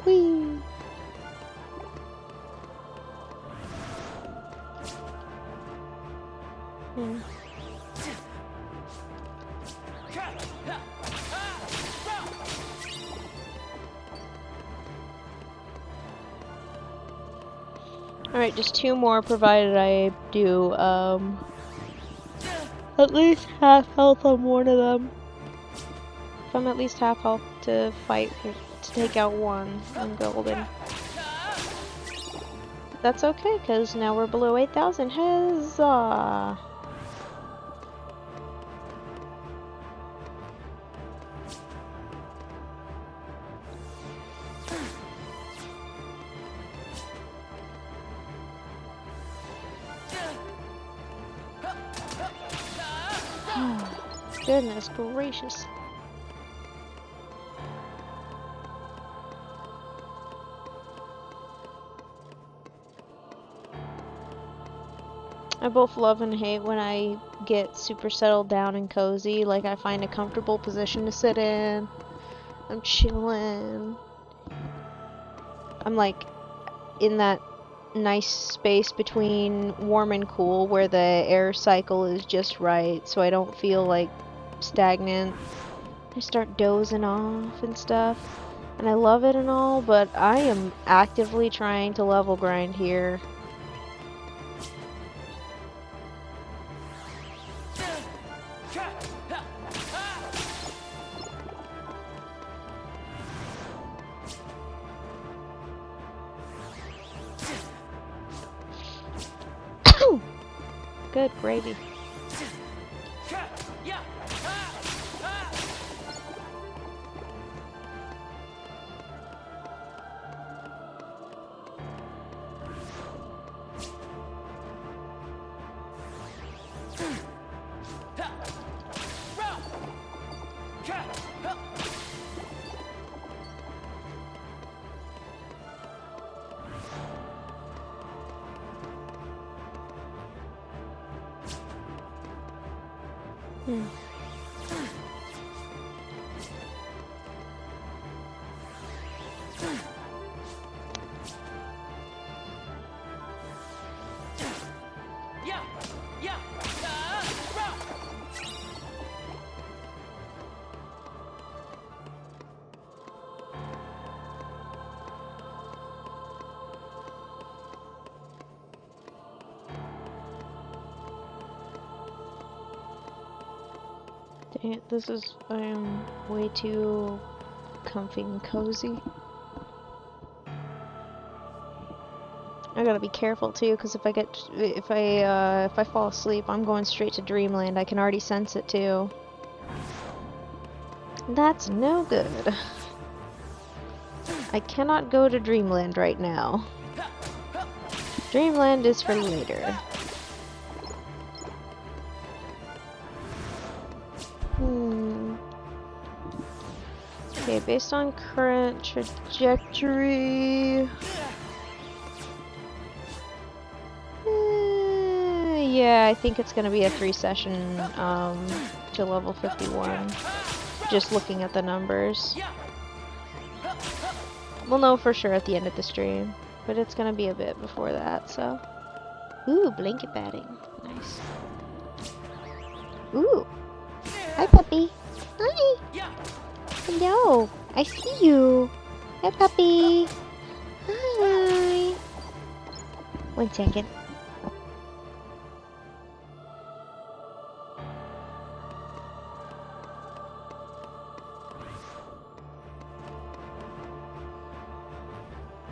Speaker 1: Whee! Alright, just 2 more, provided I do, at least half health on one of them. If I'm at least half health to fight, to take out one, I'm golden. That's okay, because now we're below 8,000. Huzzah! Goodness gracious. I both love and hate when I get super settled down and cozy. Like, I find a comfortable position to sit in. I'm chilling. I'm like in that nice space between warm and cool where the air cycle is just right, so I don't feel like stagnant. I start dozing off and stuff, and I love it and all, but I am actively trying to level grind here. Good gravy. Dang it, I am way too comfy and cozy. I gotta be careful too, because if I fall asleep, I'm going straight to Dreamland. I can already sense it too. That's no good. I cannot go to Dreamland right now. Dreamland is for later. Okay, based on current trajectory... yeah, I think it's gonna be a 3-session, to level 51. Just looking at the numbers. We'll know for sure at the end of the stream, but it's gonna be a bit before that, so... Ooh, blanket batting. Nice. Ooh! Hi, puppy! Hi! Hello! I see you! Hi, puppy! Hi! 1 second.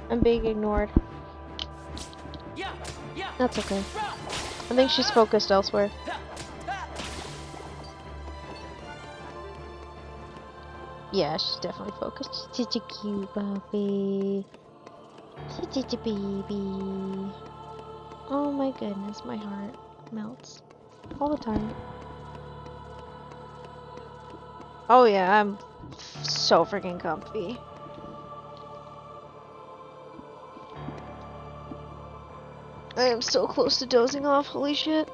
Speaker 1: I'm being ignored. That's okay. I think she's focused elsewhere. Yeah, she's definitely focused. She's such a cute puppy. She's such a baby. Oh my goodness, my heart melts. All the time. Oh yeah, I'm so freaking comfy. I am so close to dozing off, holy shit.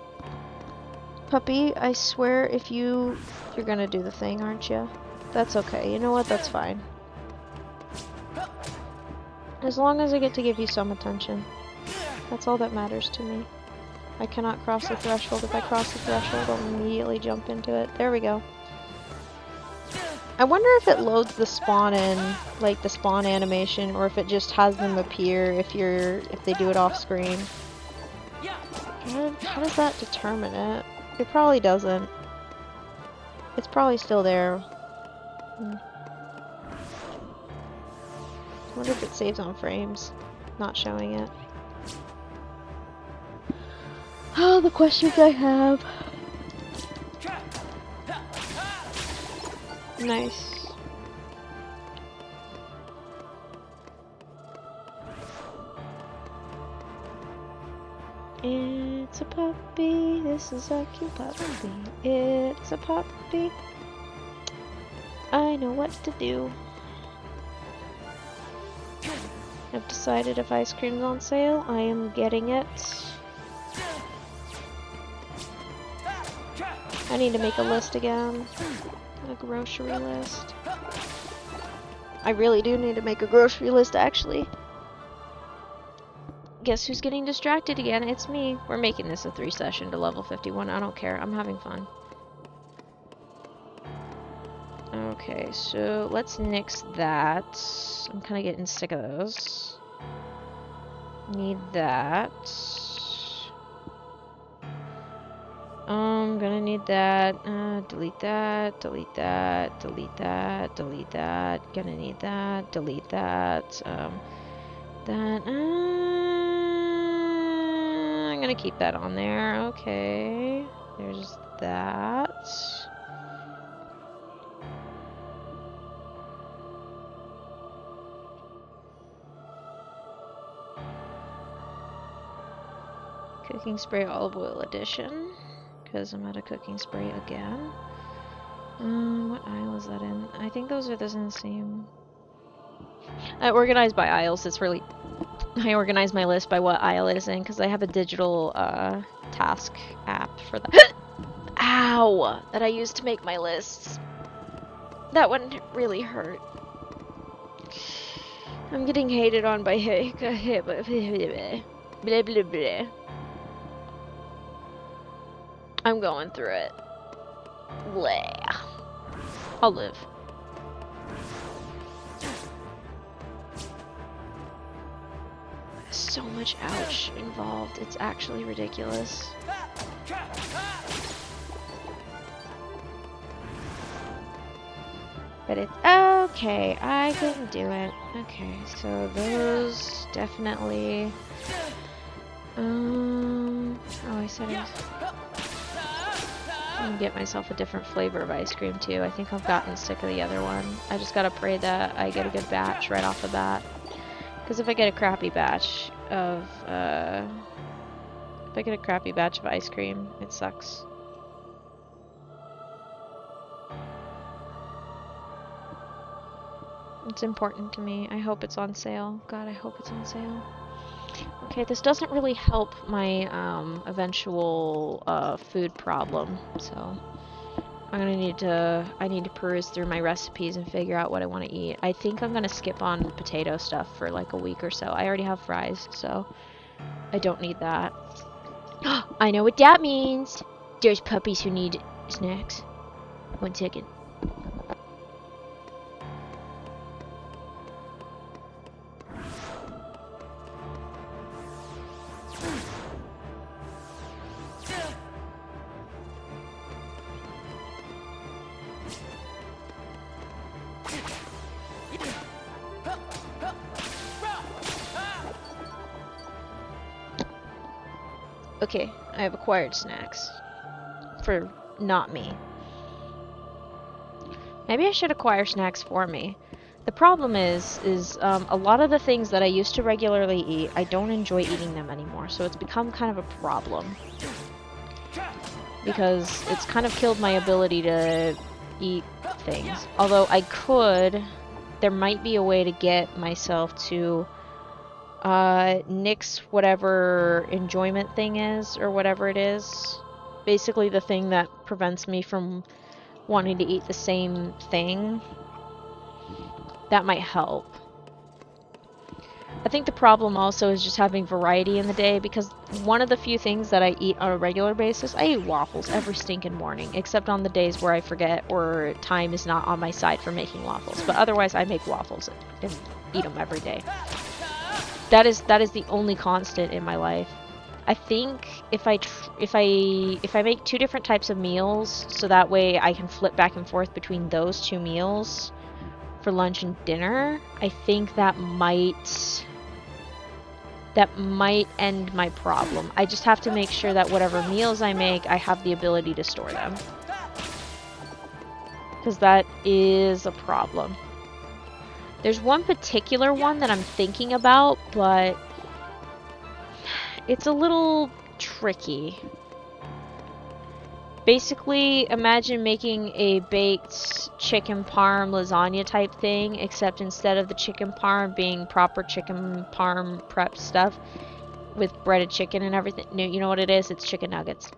Speaker 1: Puppy, I swear if you're gonna do the thing, aren't you? That's okay, you know what, that's fine. As long as I get to give you some attention. That's all that matters to me. I cannot cross the threshold. If I cross the threshold, I'll immediately jump into it. There we go. I wonder if it loads the spawn in, like the spawn animation, or if it just has them appear if they do it off screen. How does that determine it? It probably doesn't. It's probably still there. I wonder if it saves on frames, not showing it. Oh, the questions I have. Nice. It's a puppy, this is a cute puppy. It's a puppy. I know what to do. I've decided if ice cream's on sale, I am getting it. I need to make a list again. A grocery list. I really do need to make a grocery list, actually. Guess who's getting distracted again? It's me. We're making this a 3-session to level 51. I don't care. I'm having fun. Okay, so let's nix that. I'm kind of getting sick of those. Need that. I'm gonna need that. Delete that. Delete that. Delete that. Delete that. Gonna need that. Delete that. That. I'm gonna keep that on there. Okay. There's that. Cooking spray olive oil edition. Because I'm out of cooking spray again. What aisle is that in? I think those are the same. I organize by aisles. It's really... I organize my list by what aisle it is in, because I have a digital task app for that. Ow! That I use to make my lists. That one really hurt. I'm getting hated on by blah blah blah. I'm going through it. Blah. I'll live. So much ouch involved. It's actually ridiculous. But it's okay. I can do it. Okay, so those definitely. Oh, I said it. I'm gonna get myself a different flavor of ice cream too. I think I've gotten sick of the other one. I just gotta pray that I get a good batch right off the bat. Because if I get a crappy batch of ice cream, it sucks. It's important to me. I hope it's on sale. God, I hope it's on sale. Okay, this doesn't really help my eventual food problem, so I need to peruse through my recipes and figure out what I want to eat. I think I'm gonna skip on potato stuff for like a week or so. I already have fries, so I don't need that. I know what that means. There's puppies who need snacks. 1 second. Okay, I have acquired snacks. For not me. Maybe I should acquire snacks for me. The problem is a lot of the things that I used to regularly eat, I don't enjoy eating them anymore, so it's become kind of a problem. Because it's kind of killed my ability to eat things. Although I could, there might be a way to get myself to nix whatever enjoyment thing is, or whatever it is. Basically the thing that prevents me from wanting to eat the same thing. That might help. I think the problem also is just having variety in the day, because one of the few things that I eat on a regular basis, I eat waffles every stinking morning, except on the days where I forget or time is not on my side for making waffles. But otherwise I make waffles and eat them every day. That is the only constant in my life. I think if I make 2 different types of meals, so that way I can flip back and forth between those 2 meals for lunch and dinner, I think that might end my problem. I just have to make sure that whatever meals I make, I have the ability to store them. Because that is a problem. There's one particular one that I'm thinking about, but it's a little tricky. Basically, imagine making a baked chicken parm lasagna type thing, except instead of the chicken parm being proper chicken parm prep stuff with breaded chicken and everything, you know what it is? It's chicken nuggets.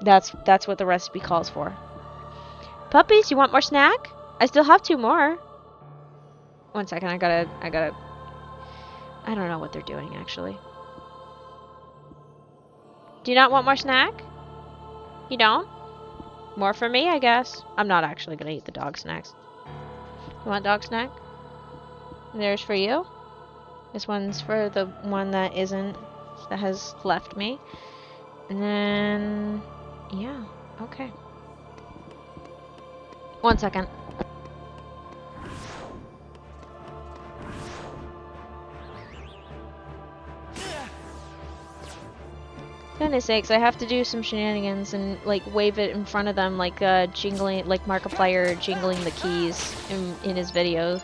Speaker 1: That's what the recipe calls for. Puppies, you want more snack? I still have 2 more. 1 second, I gotta... I don't know what they're doing, actually. Do you not want more snack? You don't? More for me, I guess. I'm not actually gonna eat the dog snacks. You want dog snack? There's for you. This one's for the one that has left me. And then... yeah, okay. 1 second. Goodness sakes, I have to do some shenanigans and like wave it in front of them like jingling, like Markiplier jingling the keys in his video.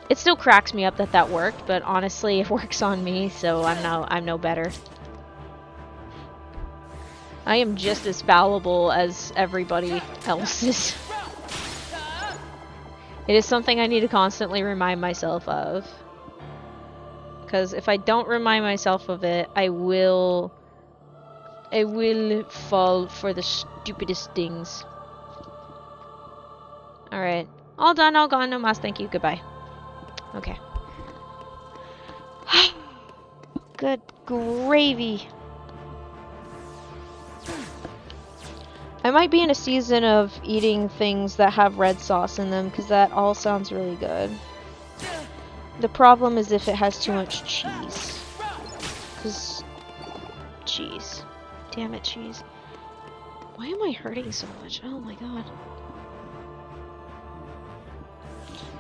Speaker 1: It still cracks me up that worked, but honestly it works on me, so I'm no better. I am just as fallible as everybody else is. It is something I need to constantly remind myself of. Because if I don't remind myself of it, I will fall for the stupidest things. Alright. All done, all gone, no mas, thank you, goodbye. Okay. Good gravy. I might be in a season of eating things that have red sauce in them, because that all sounds really good. The problem is if it has too much cheese. Because... cheese. Damn it, cheese. Why am I hurting so much? Oh my god.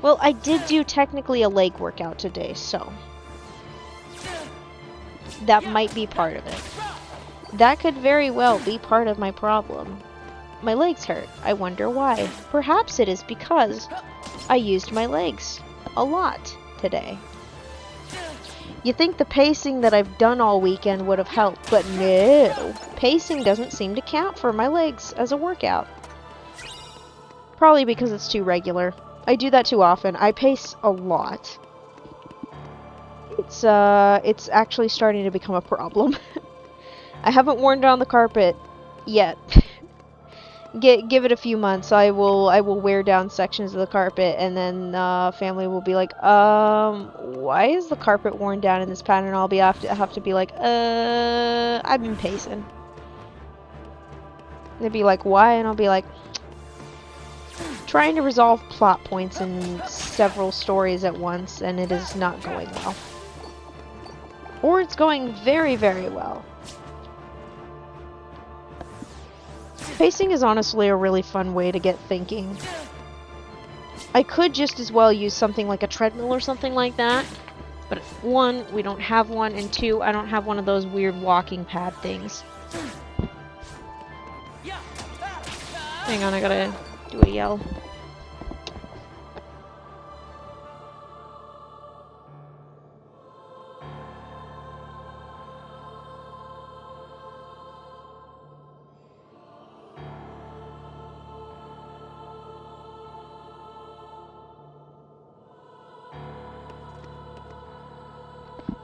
Speaker 1: Well, I did do technically a leg workout today, so... that might be part of it. That could very well be part of my problem. My legs hurt. I wonder why. Perhaps it is because I used my legs a lot today. You think the pacing that I've done all weekend would have helped, but no. Pacing doesn't seem to count for my legs as a workout. Probably because it's too regular. I do that too often. I pace a lot. It's actually starting to become a problem. I haven't worn down the carpet yet. Give it a few months. I will wear down sections of the carpet, and then family will be like, why is the carpet worn down in this pattern? And I'll have to be like, I've been pacing. They'd be like, why? And I'll be like, trying to resolve plot points in several stories at once, and it is not going well. Or it's going very, very well. Pacing is honestly a really fun way to get thinking. I could just as well use something like a treadmill or something like that. But one, we don't have one, and two, I don't have one of those weird walking pad things. Hang on, I gotta do a yell.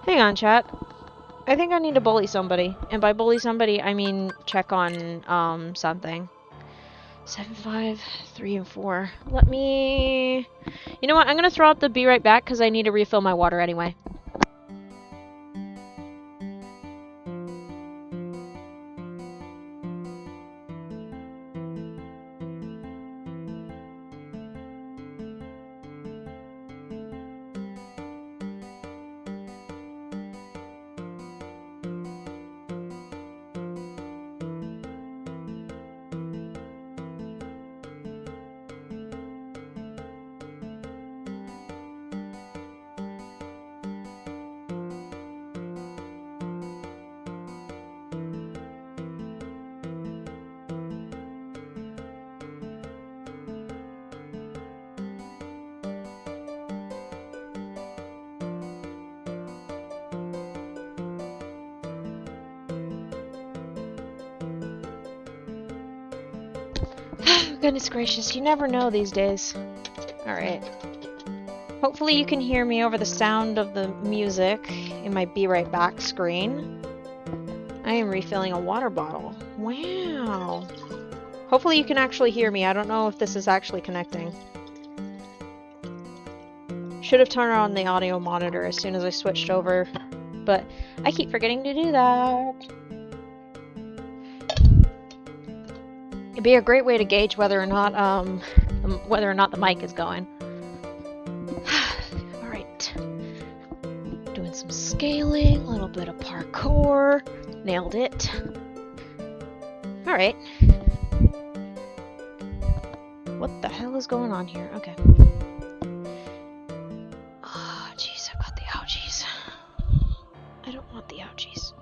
Speaker 1: Hang on, chat. I think I need to bully somebody. And by bully somebody, I mean check on, something. 7, 5, 3, and 4. Let me... You know what? I'm gonna throw out the be right back because I need to refill my water anyway. Goodness gracious, you never know these days. Alright. Hopefully you can hear me over the sound of the music in my Be Right Back screen. I am refilling a water bottle. Wow. Hopefully you can actually hear me. I don't know if this is actually connecting. Should have turned on the audio monitor as soon as I switched over, but I keep forgetting to do that. It'd be a great way to gauge whether or not the mic is going. Alright. Doing some scaling, a little bit of parkour. Nailed it. Alright. What the hell is going on here? Okay. Oh, jeez, I've got the ouchies. I don't want the ouchies.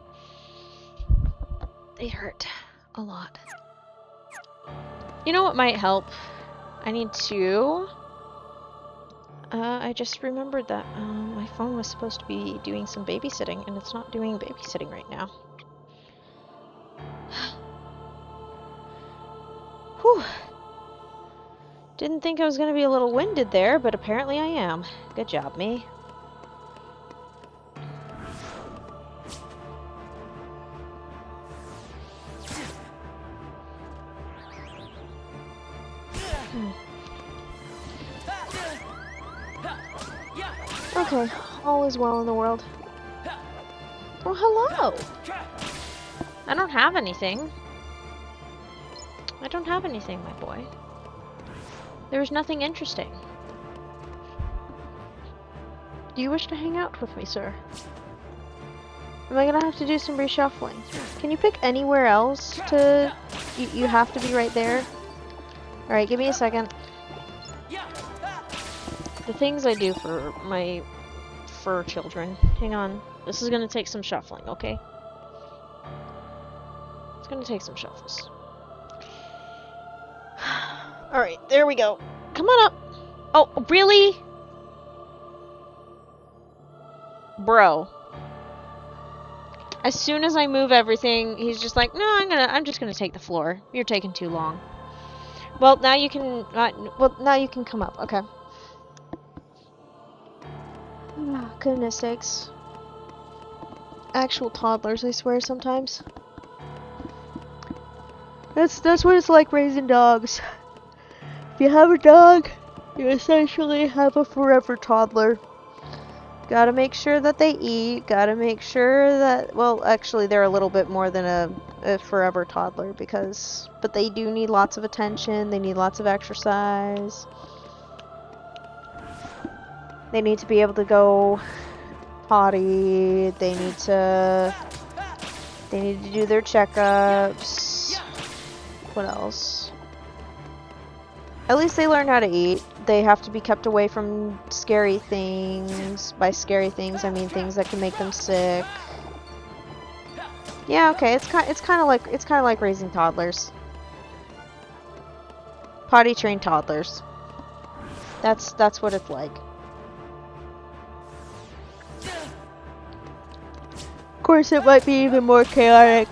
Speaker 1: They hurt a lot. You know what might help? I need to... I just remembered that my phone was supposed to be doing some babysitting, and it's not doing babysitting right now. Whew. Didn't think I was going to be a little winded there, but apparently I am. Good job, me. Okay, all is well in the world. Oh, hello! I don't have anything. I don't have anything, my boy. There's nothing interesting. Do you wish to hang out with me, sir? Am I gonna have to do some reshuffling? Can you pick anywhere else to... You have to be right there? Alright, give me a second. The things I do for my fur children. Hang on. This is gonna take some shuffling, okay? It's gonna take some shuffles. Alright, there we go. Come on up. Oh, really? Bro. As soon as I move everything, he's just like, no, I'm just gonna take the floor. You're taking too long. Well, now you can, now you can come up, okay. Oh, goodness sakes. Actual toddlers, I swear, sometimes. That's what it's like raising dogs. If you have a dog, you essentially have a forever toddler. Gotta make sure that they eat, gotta make sure that, well, actually they're a little bit more than a forever toddler but they do need lots of attention, they need lots of exercise. They need to be able to go potty, they need to do their checkups. What else? At least they learn how to eat. They have to be kept away from scary things. By scary things, I mean things that can make them sick. Yeah, okay. It's kind of like raising toddlers. Potty trained toddlers. That's what it's like. Of course, it might be even more chaotic.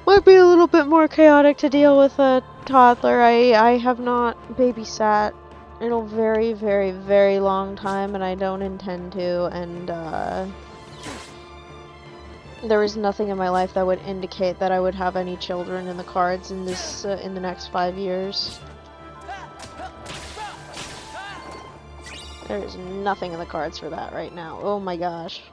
Speaker 1: Might be a little bit more chaotic to deal with a toddler. I have not babysat in a very, very, very long time, and I don't intend to, and there is nothing in my life that would indicate that I would have any children in the cards in this in the next 5 years. There is nothing in the cards for that right now. Oh my gosh.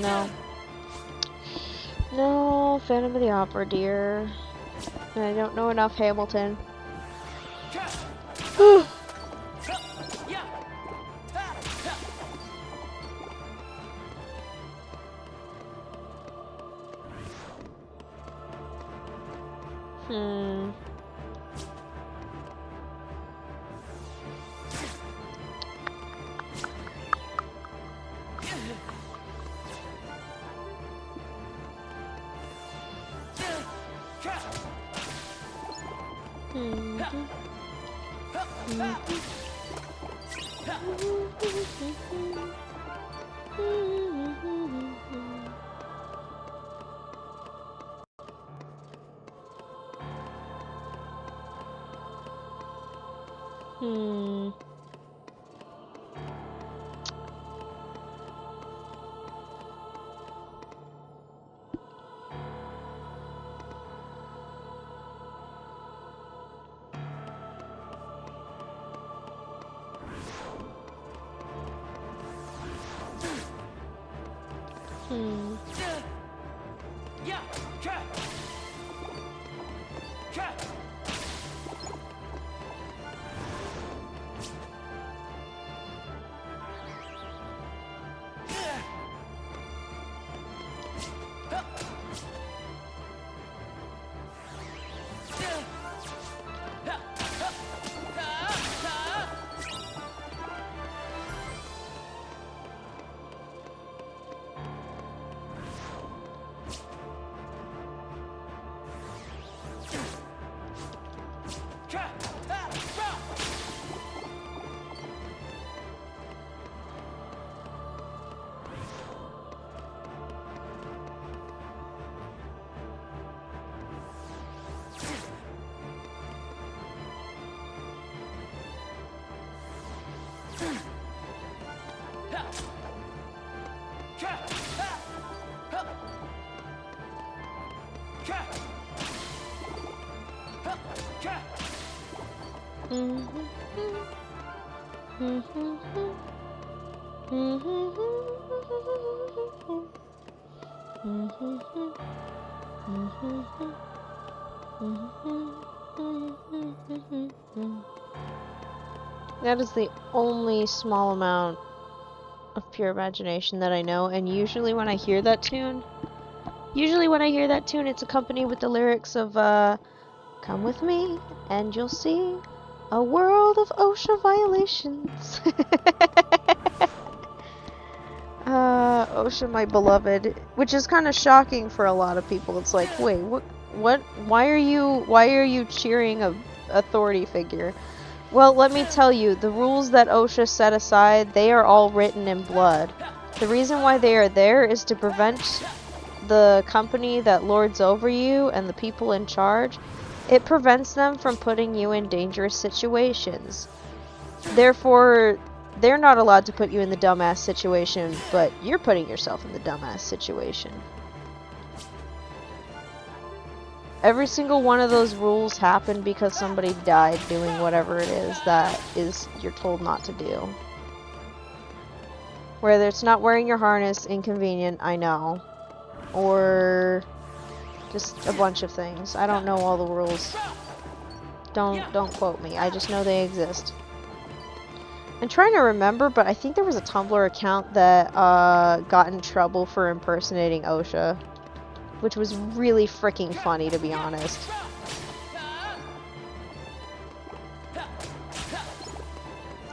Speaker 1: No. No, Phantom of the Opera, dear. I don't know enough Hamilton. That is the only small amount of pure imagination that I know, and usually when I hear that tune, it's accompanied with the lyrics of, come with me, and you'll see a world of OSHA violations. OSHA, my beloved, which is kind of shocking for a lot of people. It's like, wait, what, why are you cheering a authority figure? Well, let me tell you, the rules that OSHA set aside, they are all written in blood. The reason why they are there is to prevent the company that lords over you and the people in charge. It prevents them from putting you in dangerous situations. Therefore, they're not allowed to put you in the dumbass situation, but you're putting yourself in the dumbass situation. Every single one of those rules happened because somebody died doing whatever it is that you're told not to do. Whether it's not wearing your harness, inconvenient, I know. Or just a bunch of things. I don't know all the rules. Don't quote me. I just know they exist. I'm trying to remember, but I think there was a Tumblr account that got in trouble for impersonating OSHA, which was really freaking funny, to be honest.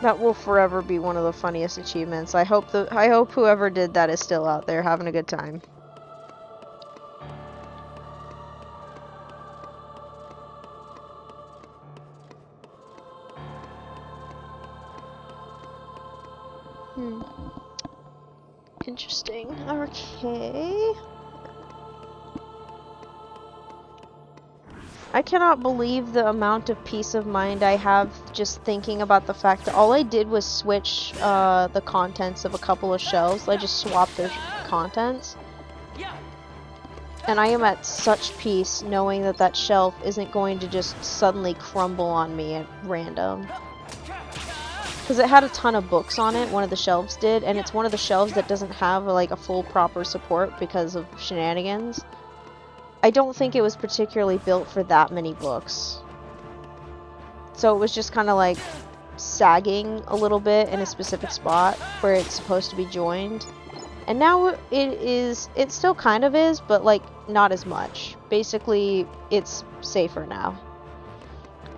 Speaker 1: That will forever be one of the funniest achievements. I hope whoever did that is still out there having a good time. Interesting. Okay. I cannot believe the amount of peace of mind I have just thinking about the fact that all I did was switch the contents of a couple of shelves. I just swapped their contents. And I am at such peace knowing that that shelf isn't going to just suddenly crumble on me at random. Because it had a ton of books on it, one of the shelves did, and it's one of the shelves that doesn't have like a full proper support because of shenanigans. I don't think it was particularly built for that many books. So it was just kind of like sagging a little bit in a specific spot where it's supposed to be joined. And now it still kind of is, but like not as much. Basically, it's safer now.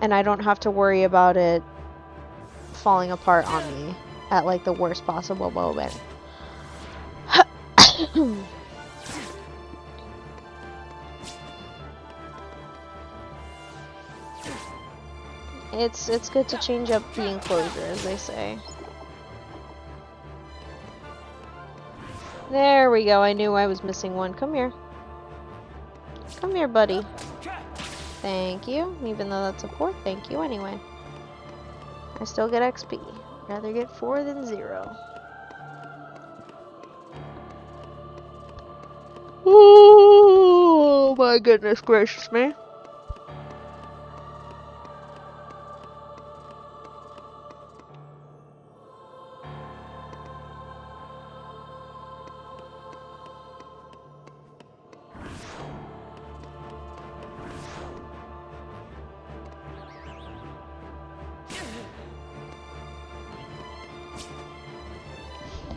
Speaker 1: And I don't have to worry about it falling apart on me at like the worst possible moment. It's good to change up the enclosure, as they say. There we go. I knew I was missing one. Come here. Come here, buddy. Thank you. Even though that's a 4, thank you anyway. I still get XP. Rather get 4 than 0. Oh my goodness gracious me.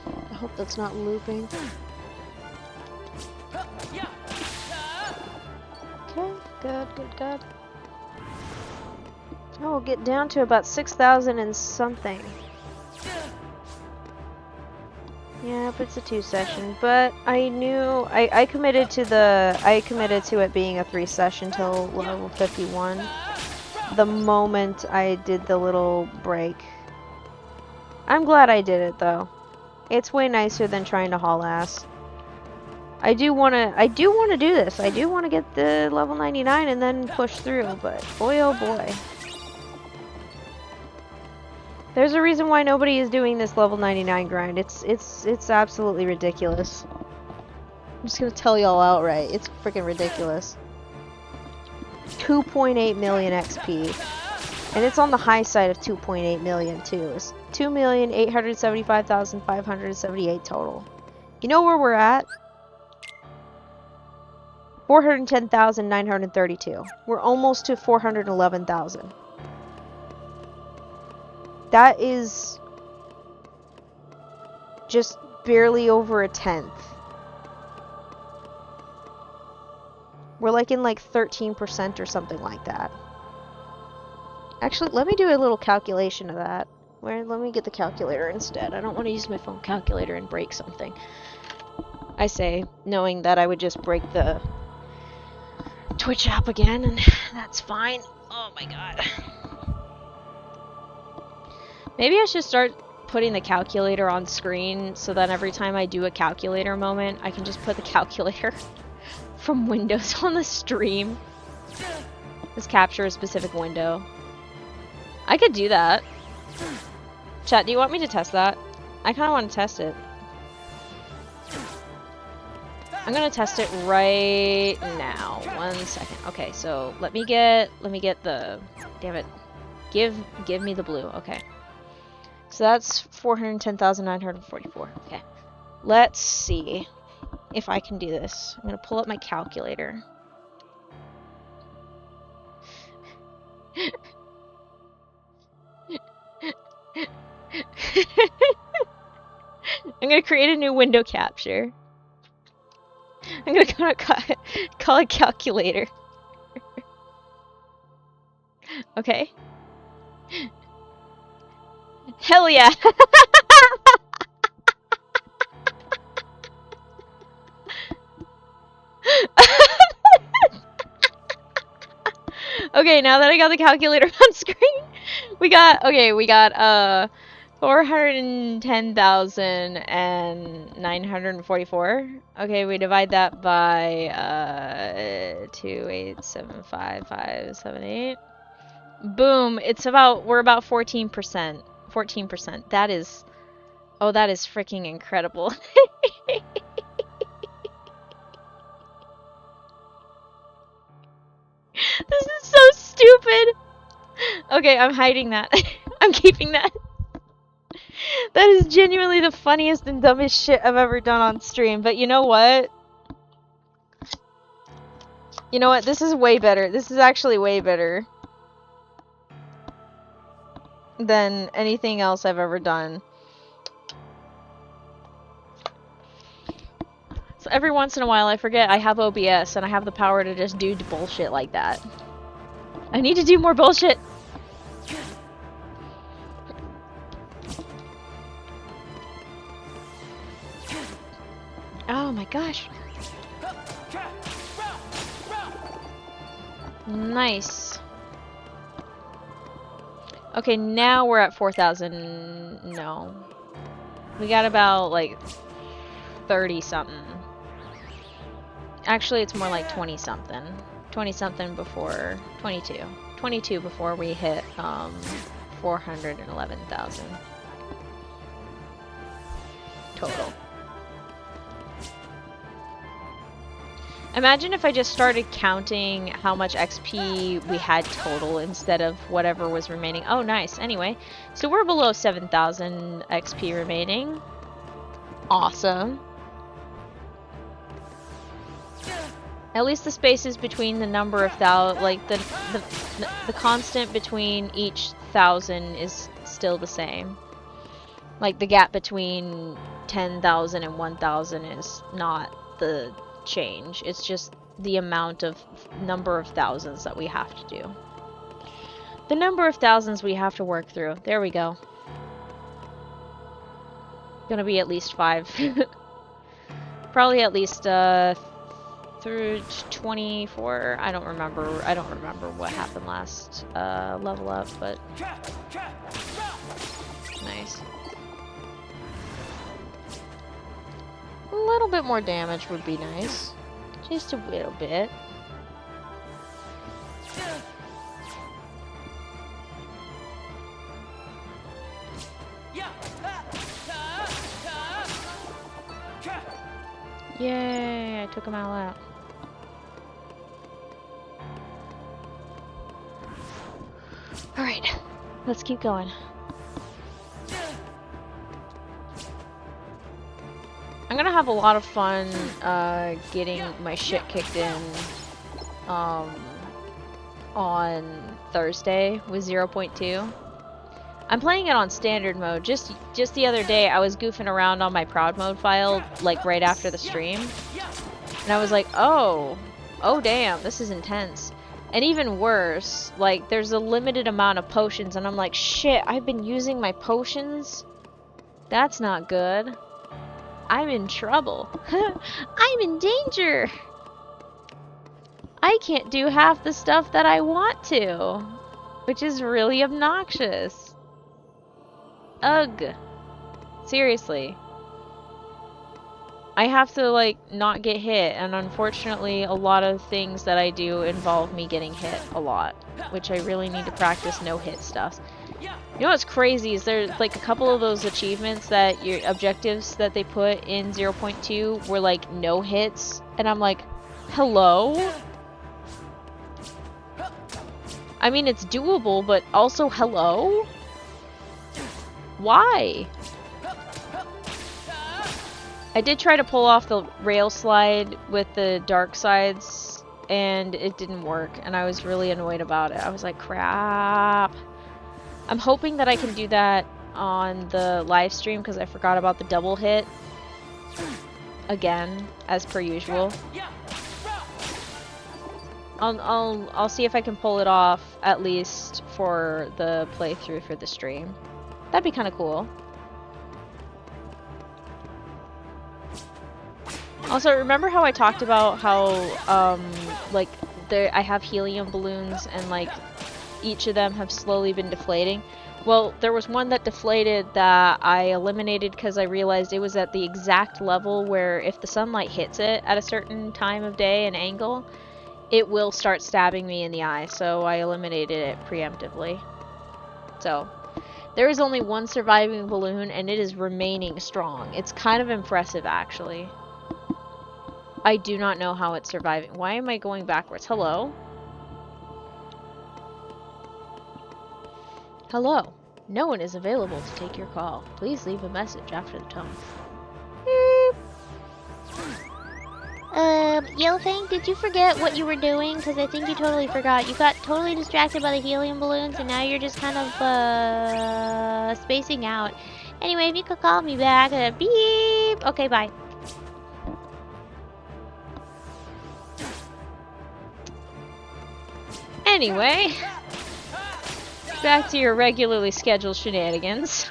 Speaker 1: I hope that's not looping. Okay, good. Oh, we'll get down to about 6,000 and something. Yeah, but it's a 2-session. But I knew I committed to it being a 3-session till level 51. The moment I did the little break. I'm glad I did it though. It's way nicer than trying to haul ass. I do wanna do this. I do wanna get the level 99 and then push through, but boy oh boy. There's a reason why nobody is doing this level 99 grind. It's absolutely ridiculous. I'm just gonna tell y'all outright. It's freaking ridiculous. 2.8 million XP. And it's on the high side of 2.8 million too. It's 2,875,578 total. You know where we're at? 410,932. We're almost to 411,000. That is just barely over a tenth. We're like in like 13% or something like that. Actually, let me do a little calculation of that. Let me get the calculator instead. I don't want to use my phone calculator and break something. I say, knowing that I would just break the Twitch app again, and that's fine. Oh my god. Maybe I should start putting the calculator on screen so that every time I do a calculator moment, I can just put the calculator from Windows on the stream. Just capture a specific window. I could do that. Chat, do you want me to test that? I kind of want to test it. I'm gonna test it right now. 1 second. Okay, so let me get the, damn it. Give me the blue. Okay. So that's 410,944. Okay. Let's see if I can do this. I'm gonna pull up my calculator. I'm gonna create a new window capture. I'm gonna call it calculator. Okay. Hell yeah! Okay, now that I got the calculator on screen, we got 410,944. Okay, we divide that by 2875578. Boom, we're about 14%. 14%. That is freaking incredible. This is so stupid. Okay, I'm hiding that. I'm keeping that. That is genuinely the funniest and dumbest shit I've ever done on stream. But you know what? You know what? This is way better. This is actually way better than anything else I've ever done. So every once in a while I forget I have OBS and I have the power to just do bullshit like that. I need to do more bullshit! Oh my gosh. Nice. Okay, now we're at 4,000. No. We got about like 30 something. Actually, it's more like 20 something. 20 something before 22. 22 before we hit 411,000 total. Imagine if I just started counting how much XP we had total instead of whatever was remaining. Oh, nice. Anyway, so we're below 7,000 XP remaining. Awesome. At least the spaces between the number of like the constant between each 1,000 is still the same. Like the gap between 10,000 and 1,000 is not the change. It's just the amount of number of thousands that we have to do. The number of thousands we have to work through. There we go. Gonna be at least 5. Probably at least through 24. I don't remember what happened last level up, but nice. A little bit more damage would be nice. Just a little bit. Yay, I took them all out. Alright, let's keep going. I'm gonna have a lot of fun getting my shit kicked in on Thursday with 0.2. I'm playing it on standard mode. Just the other day, I was goofing around on my proud mode file, like right after the stream, and I was like, oh damn, this is intense. And even worse, like there's a limited amount of potions, and I'm like, shit, I've been using my potions? That's not good. I'm in trouble. I'm in danger. I can't do half the stuff that I want to, which is really obnoxious. Ugh. Seriously. I have to, like, not get hit, and unfortunately a lot of things that I do involve me getting hit a lot, which I really need to practice no-hit stuff. You know what's crazy is there's, like, a couple of those achievements that your objectives that they put in 0.2 were, like, no hits, and I'm like, hello? I mean, it's doable, but also hello? Why? I did try to pull off the rail slide with the dark sides, and it didn't work, and I was really annoyed about it. I was like, crap. I'm hoping that I can do that on the live stream, because I forgot about the double hit. Again, as per usual. I'll see if I can pull it off, at least for the playthrough for the stream. That'd be kind of cool. Also, remember how I talked about how, like, I have helium balloons and, like, each of them have slowly been deflating? Well, there was one that deflated that I eliminated because I realized it was at the exact level where if the sunlight hits it at a certain time of day and angle, it will start stabbing me in the eye, so I eliminated it preemptively. So, there is only one surviving balloon, and it is remaining strong. It's kind of impressive, actually. I do not know how it's surviving. Why am I going backwards? Hello? Hello. No one is available to take your call. Please leave a message after the tone.
Speaker 2: Yellowfang, did you forget what you were doing? Because I think you totally forgot. You got totally distracted by the helium balloons, and now you're just kind of, spacing out. Anyway, if you could call me back, beep! Okay, bye.
Speaker 1: Anyway, back to your regularly scheduled shenanigans.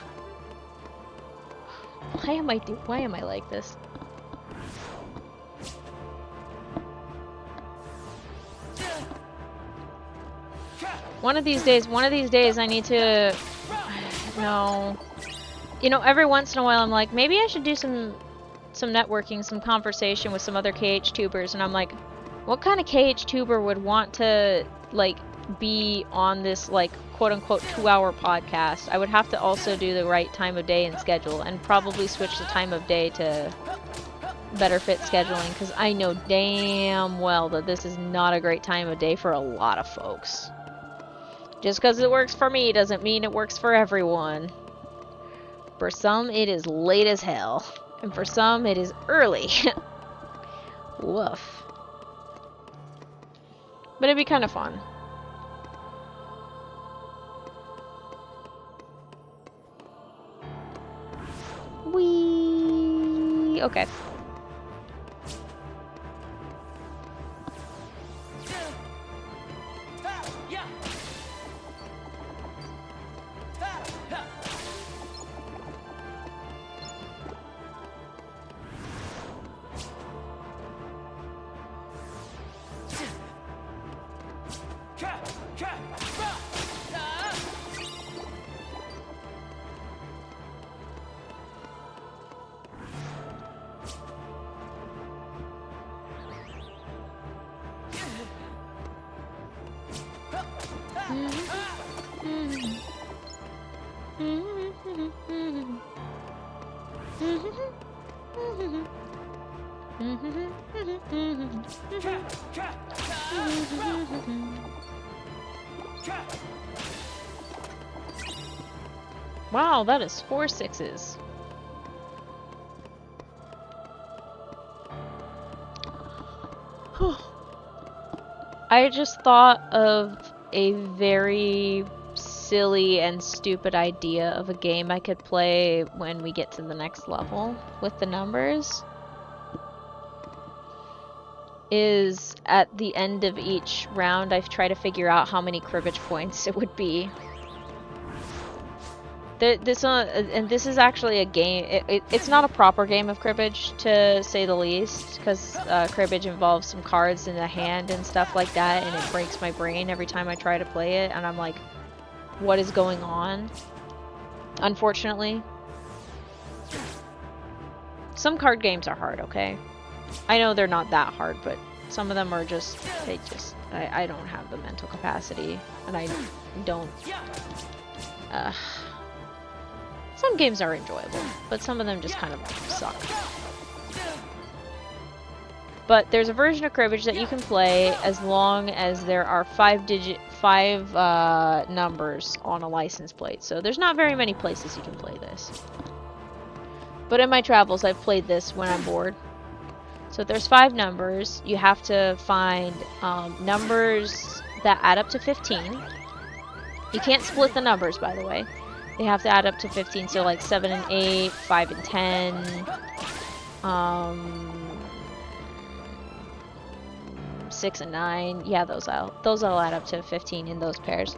Speaker 1: Why am I like this? One of these days I need to... No. You know, every once in a while I'm like, maybe I should do some networking, some conversation with some other KH tubers, and I'm like, what kind of KH tuber would want to, like, be on this, like, quote-unquote 2-hour podcast? I would have to also do the right time of day and schedule, and probably switch the time of day to better fit scheduling, because I know damn well that this is not a great time of day for a lot of folks. Just because it works for me doesn't mean it works for everyone. For some, it is late as hell. And for some, it is early. Woof. But it'd be kind of fun. Whee! Okay. Wow, that is 4 6s. I just thought of a very silly and stupid idea of a game I could play when we get to the next level with the numbers. Is at the end of each round, I've tried to figure out how many cribbage points it would be. This is actually a game. It's not a proper game of cribbage, to say the least, because cribbage involves some cards in the hand and stuff like that, and it breaks my brain every time I try to play it, and I'm like, what is going on? Unfortunately. Some card games are hard, okay? I know they're not that hard, but some of them are just, I don't have the mental capacity, and I don't, some games are enjoyable, but some of them just kind of suck. But there's a version of cribbage that you can play as long as there are 5 numbers on a license plate. So there's not very many places you can play this. But in my travels, I've played this when I'm bored. So if there's 5 numbers, you have to find numbers that add up to 15. You can't split the numbers, by the way. They have to add up to 15, so like 7 and 8, 5 and 10, 6 and 9. Yeah, those all add up to 15 in those pairs.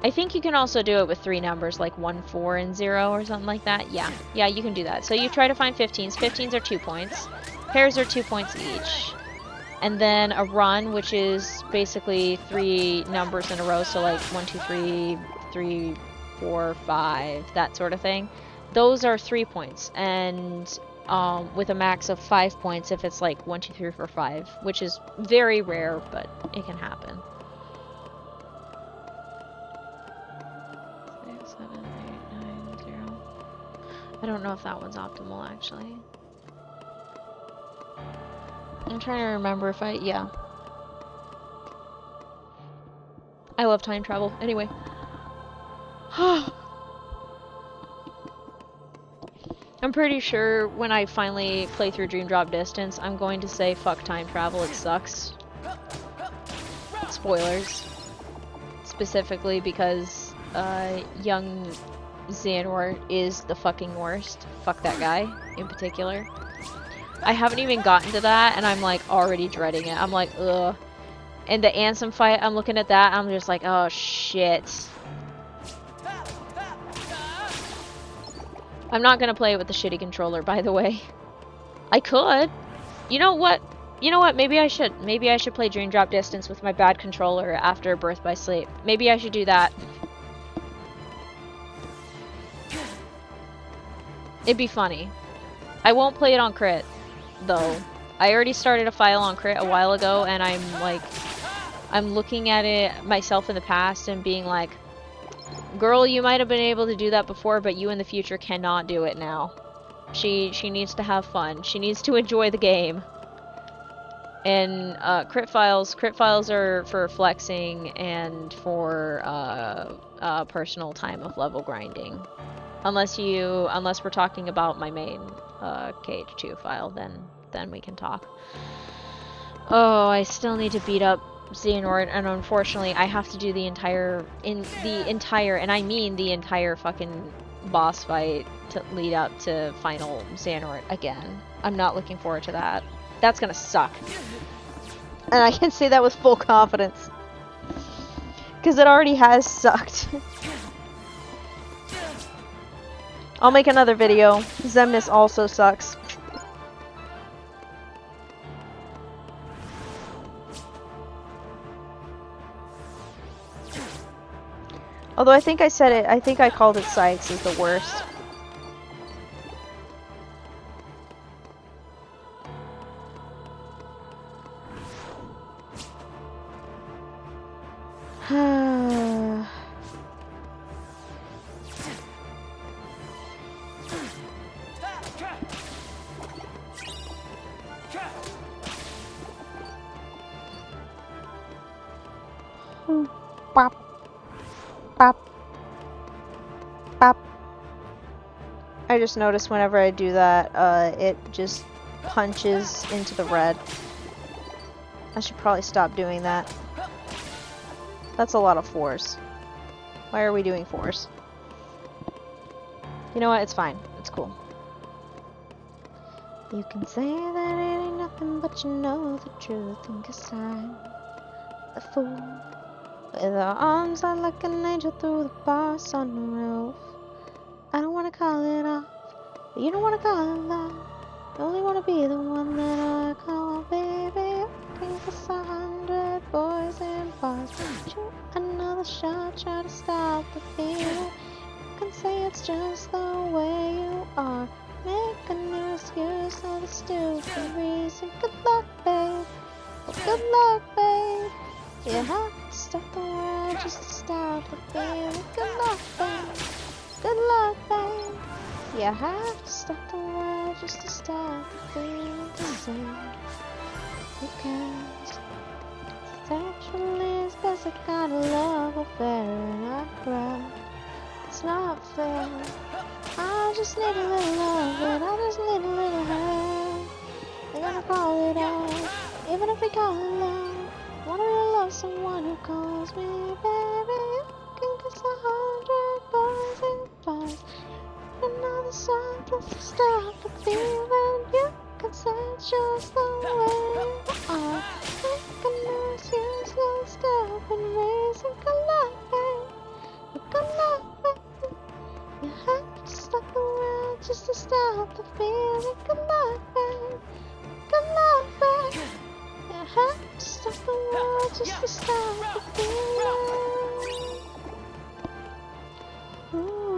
Speaker 1: I think you can also do it with 3 numbers, like 1, 4, and 0 or something like that. Yeah, you can do that. So you try to find 15s. 15s are 2 points. Pairs are 2 points each. And then a run, which is basically 3 numbers in a row, so like 1, 2, 3, 3, 4, 5, that sort of thing. Those are 3 points, and with a max of 5 points if it's like 1, 2, 3, 4, 5, which is very rare, but it can happen. 6, 7, 8, 9, 0. I don't know if that one's optimal, actually. I'm trying to remember if yeah. I love time travel. Anyway. I'm pretty sure when I finally play through Dream Drop Distance, I'm going to say fuck time travel, it sucks. Spoilers. Specifically because young Xehanort is the fucking worst. Fuck that guy in particular. I haven't even gotten to that and I'm like already dreading it. I'm like, ugh. And the Ansem fight, I'm looking at that, I'm just like, oh shit. I'm not gonna play it with the shitty controller, by the way. I could. You know what? Maybe I should. Maybe I should play Dream Drop Distance with my bad controller after Birth by Sleep. Maybe I should do that. It'd be funny. I won't play it on crit, though. I already started a file on crit a while ago, and I'm looking at it myself in the past and being like, girl, you might have been able to do that before, but you in the future cannot do it now. She needs to have fun. She needs to enjoy the game. And crit files are for flexing and for personal time of level grinding. Unless we're talking about my main KH2 file, then we can talk. Oh, I still need to beat up Xehanort, and unfortunately I have to do the entire, and I mean the entire fucking boss fight to lead up to final Xehanort again. I'm not looking forward to that. That's gonna suck. And I can say that with full confidence. Because it already has sucked. I'll make another video. Xemnas also sucks. Although I think I said it, I think I called it Sykes is the worst. Bop. Bop. Bop. I just noticed whenever I do that, it just punches into the red. I should probably stop doing that. That's a lot of fours. Why are we doing fours? You know what? It's fine. It's cool. You can say that it ain't nothing, but you know the truth. And 'cause I'm a fool. With her arms out like an angel through the bars on the roof. I don't wanna call it off, but you don't wanna call it love. You only wanna be the one that I call baby. Looking for 100 boys and bars. Shoot another shot, try to stop the feeling. You can say it's just the way you are. Make a new excuse for the stupid reason. Good luck, babe. Well, good luck, babe. You have to stop the world just to stop the feeling. Good luck, babe. Good luck, babe. You have to stop the world just to stop the feeling. Who cares? Sexually, it's 'cause I got a love affair and I cry. It's not fair. I just need a little love and I just need a little help. They're gonna call it off, even if we call it love. Wanna really love someone who calls me baby. You can kiss 100 boys and bars. Another song just to stop the feeling. You can say it's just the way you are. Make a new excuse, don't stop and raise and good luck, babe. Good luck, babe. You have to stop the world just to stop the feeling. Good luck, babe. Good luck, babe. You have to stop the world just to stop the feeling. Ooh.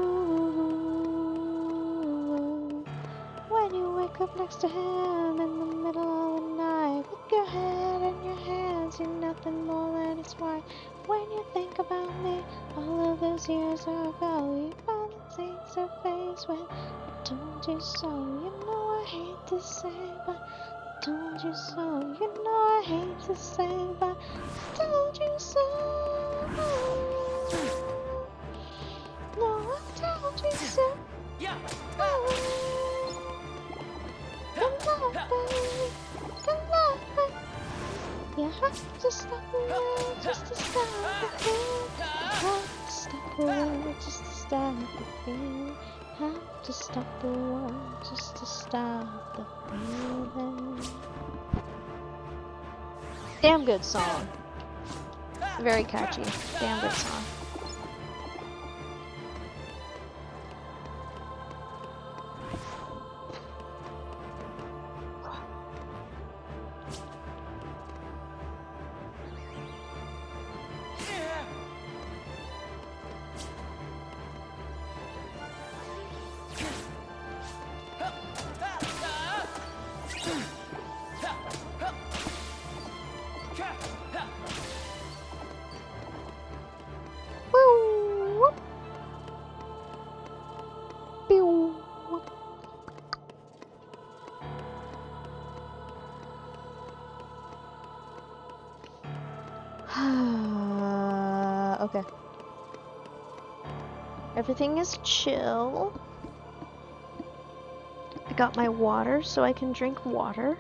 Speaker 1: When you wake up next to him in the middle of the night, with your head in your hands, you're nothing more than his wife. When you think about me, all of those years ago, you finally sees her face when I told you so. You know I hate to say, but I told you so. You know I hate to say, but I told you so. No, I told you so. Come on, baby. Come on, baby. You have to stop the world just to stop the feeling. Have to stop the world just to stop the feeling. Have to stop the world just to stop the feeling. Damn good song. Very catchy. Damn good song. Okay. Everything is chill. I got my water so I can drink water.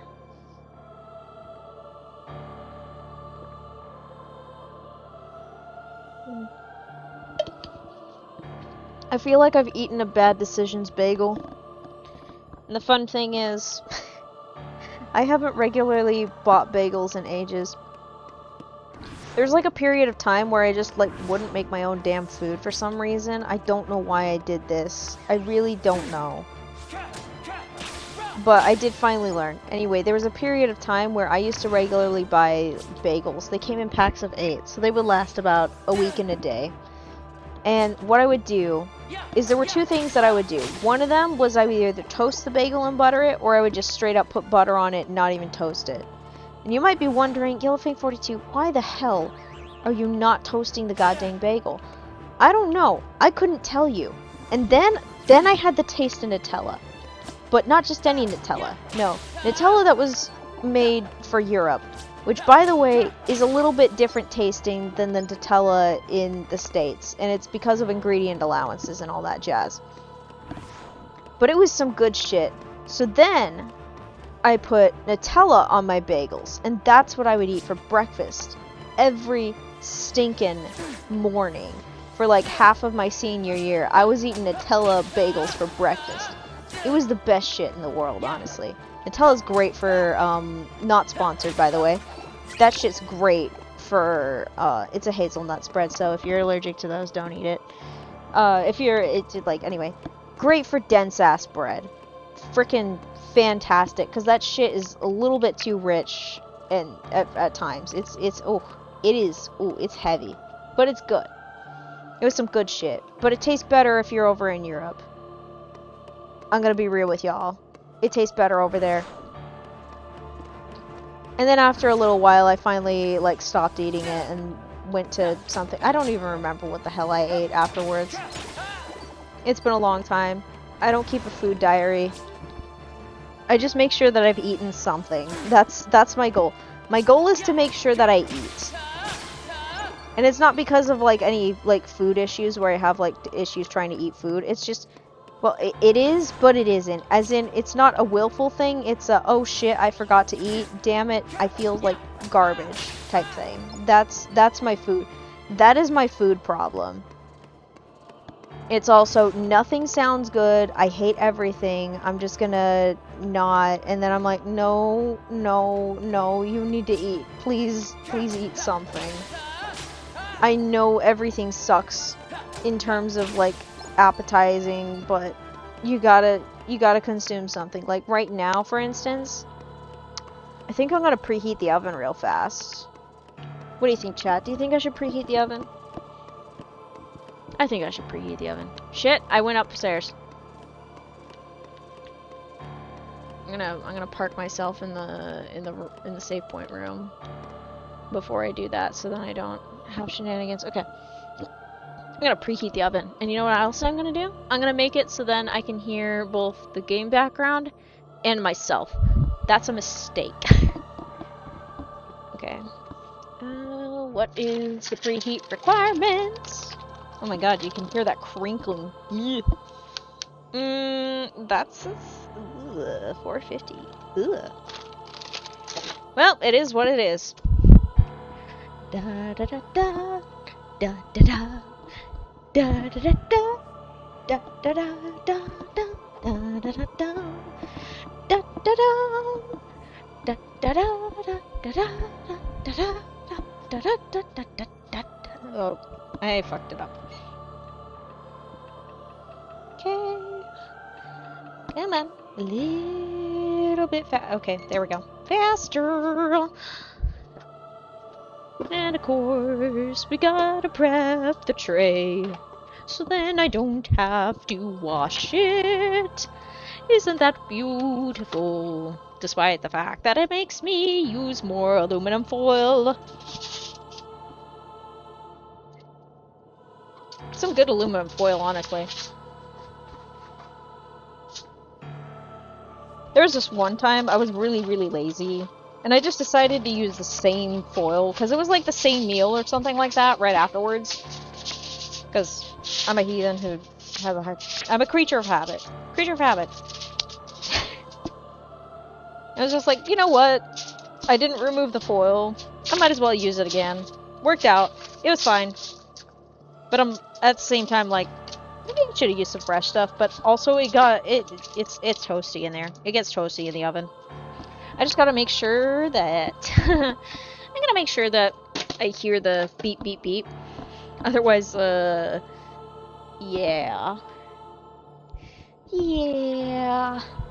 Speaker 1: I feel like I've eaten a bad decisions bagel. And the fun thing is, I haven't regularly bought bagels in ages. There's like a period of time where I just like wouldn't make my own damn food for some reason. I don't know why I did this. I really don't know. But I did finally learn. Anyway, there was a period of time where I used to regularly buy bagels. They came in packs of 8, so they would last about a week and a day. And what I would do is there were 2 things that I would do. One of them was I would either toast the bagel and butter it, or I would just straight up put butter on it and not even toast it. And you might be wondering, YellowFang42, why the hell are you not toasting the goddamn bagel? I don't know. I couldn't tell you. And then I had the taste of Nutella. But not just any Nutella. No. Nutella that was made for Europe. Which, by the way, is a little bit different tasting than the Nutella in the States. And it's because of ingredient allowances and all that jazz. But it was some good shit. So then, I put Nutella on my bagels. And that's what I would eat for breakfast. Every stinking morning. For like half of my senior year, I was eating Nutella bagels for breakfast. It was the best shit in the world, honestly. Nutella's great for, not sponsored, by the way. That shit's great for, it's a hazelnut spread, so if you're allergic to those, don't eat it. Anyway. Great for dense-ass bread. Frickin' fantastic, because that shit is a little bit too rich, and at times. It's heavy. But it's good. It was some good shit. But it tastes better if you're over in Europe. I'm gonna be real with y'all. It tastes better over there. And then after a little while, I finally, like, stopped eating it and went to something. I don't even remember what the hell I ate afterwards. It's been a long time. I don't keep a food diary. I just make sure that I've eaten something. That's my goal. My goal is to make sure that I eat. And it's not because of, like, any, like, food issues where I have, like, issues trying to eat food. It's just... Well, it is, but it isn't. As in, it's not a willful thing. It's a, oh shit, I forgot to eat. Damn it, I feel like garbage type thing. That's my food. That is my food problem. It's also, nothing sounds good. I hate everything. I'm just gonna not. And then I'm like, no, you need to eat. Please eat something. I know everything sucks in terms of, like, appetizing, but you gotta consume something. Like right now, for instance, I think I'm gonna preheat the oven real fast. What do you think, chat? Do you think I should preheat the oven? I think I should preheat the oven. Shit, I went upstairs. I'm gonna park myself in the save point room before I do that, so then I don't have shenanigans. Okay. I'm gonna preheat the oven. And you know what else I'm gonna do? I'm gonna make it so then I can hear both the game background and myself. That's a mistake. Okay. What is the preheat requirements? Oh my god, you can hear that crinkling. That's 450. Ugh. Well, it is what it is. Da da da da da da da. Da da da da da da da da da da da da da da da da da da. Oh, I fucked it up. Okay. Come on. A little bit fast. Okay, there we go. Faster. And of course, we gotta prep the tray, so then I don't have to wash it. Isn't that beautiful? Despite the fact that it makes me use more aluminum foil. Some good aluminum foil, honestly. There was this one time I was really lazy. And I just decided to use the same foil, because it was like the same meal or something like that right afterwards. Because I'm a heathen who has I'm a creature of habit. Creature of habit. I was just like, you know what? I didn't remove the foil. I might as well use it again. Worked out. It was fine. But I'm at the same time like, maybe I should have used some fresh stuff. But also it's toasty in there. It gets toasty in the oven. I just gotta make sure that I'm gonna make sure that I hear the beep beep beep. Otherwise, yeah,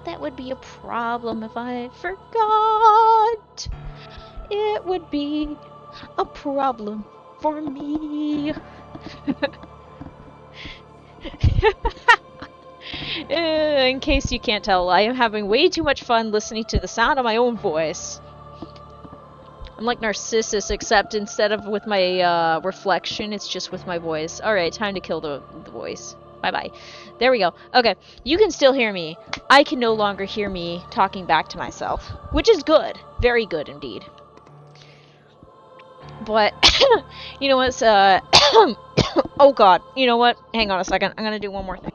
Speaker 1: that would be a problem if I forgot. It would be a problem for me. In case you can't tell, I am having way too much fun listening to the sound of my own voice. I'm like Narcissus, except instead of with my reflection, it's just with my voice. Alright, time to kill the voice. Bye-bye. There we go. Okay, you can still hear me. I can no longer hear me talking back to myself, which is good. Very good indeed. But, you know what's, oh god, you know what? Hang on a second, I'm gonna do one more thing.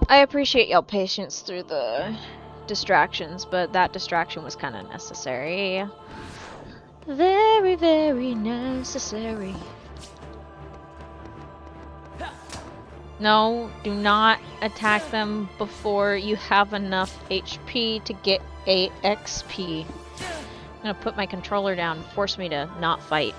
Speaker 1: I appreciate y'all patience through the distractions, but that distraction was kind of necessary. Very, very necessary. No, do not attack them before you have enough HP to get a XP. I'm gonna put my controller down and force me to not fight.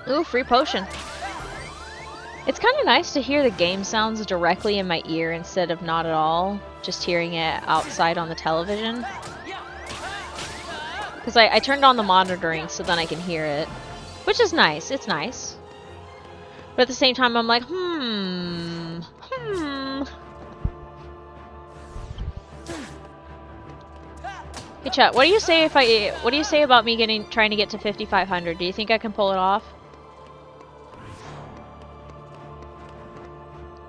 Speaker 1: Ooh, free potion. It's kind of nice to hear the game sounds directly in my ear instead of not at all, just hearing it outside on the television. Because I turned on the monitoring so then I can hear it, which is nice, it's nice. But at the same time I'm like, Hey chat, what do you say about me trying to get to 5,500? Do you think I can pull it off?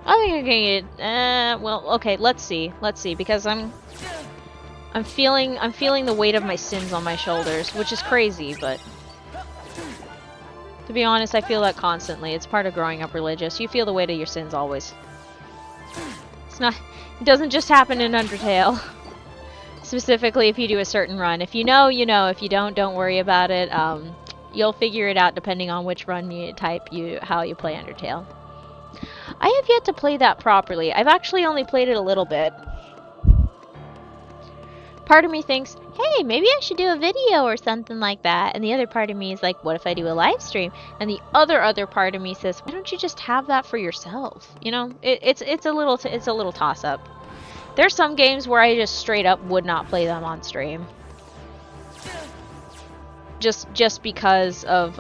Speaker 1: I think I can get well, okay, let's see, because I'm feeling the weight of my sins on my shoulders, which is crazy, but to be honest, I feel that constantly. It's part of growing up religious. You feel the weight of your sins always. It doesn't just happen in Undertale. Specifically if you do a certain run. If you know, you know. If you don't worry about it. You'll figure it out depending on which run how you play Undertale. I have yet to play that properly. I've actually only played it a little bit. Part of me thinks, hey, maybe I should do a video or something like that. And the other part of me is like, what if I do a live stream? And the other part of me says, why don't you just have that for yourself? You know, it's a little toss up. There's some games where I just straight up would not play them on stream. Just because of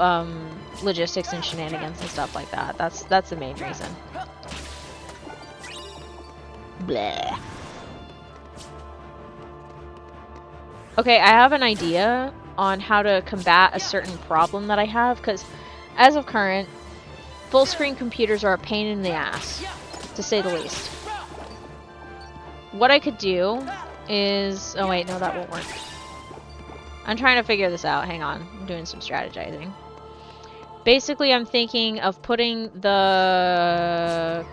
Speaker 1: logistics and shenanigans and stuff like that. That's the main reason. Bleh. Okay, I have an idea on how to combat a certain problem that I have, because as of current, full screen computers are a pain in the ass, to say the least. What I could do is... Oh wait, no, that won't work. I'm trying to figure this out. Hang on. I'm doing some strategizing. Basically, I'm thinking of putting the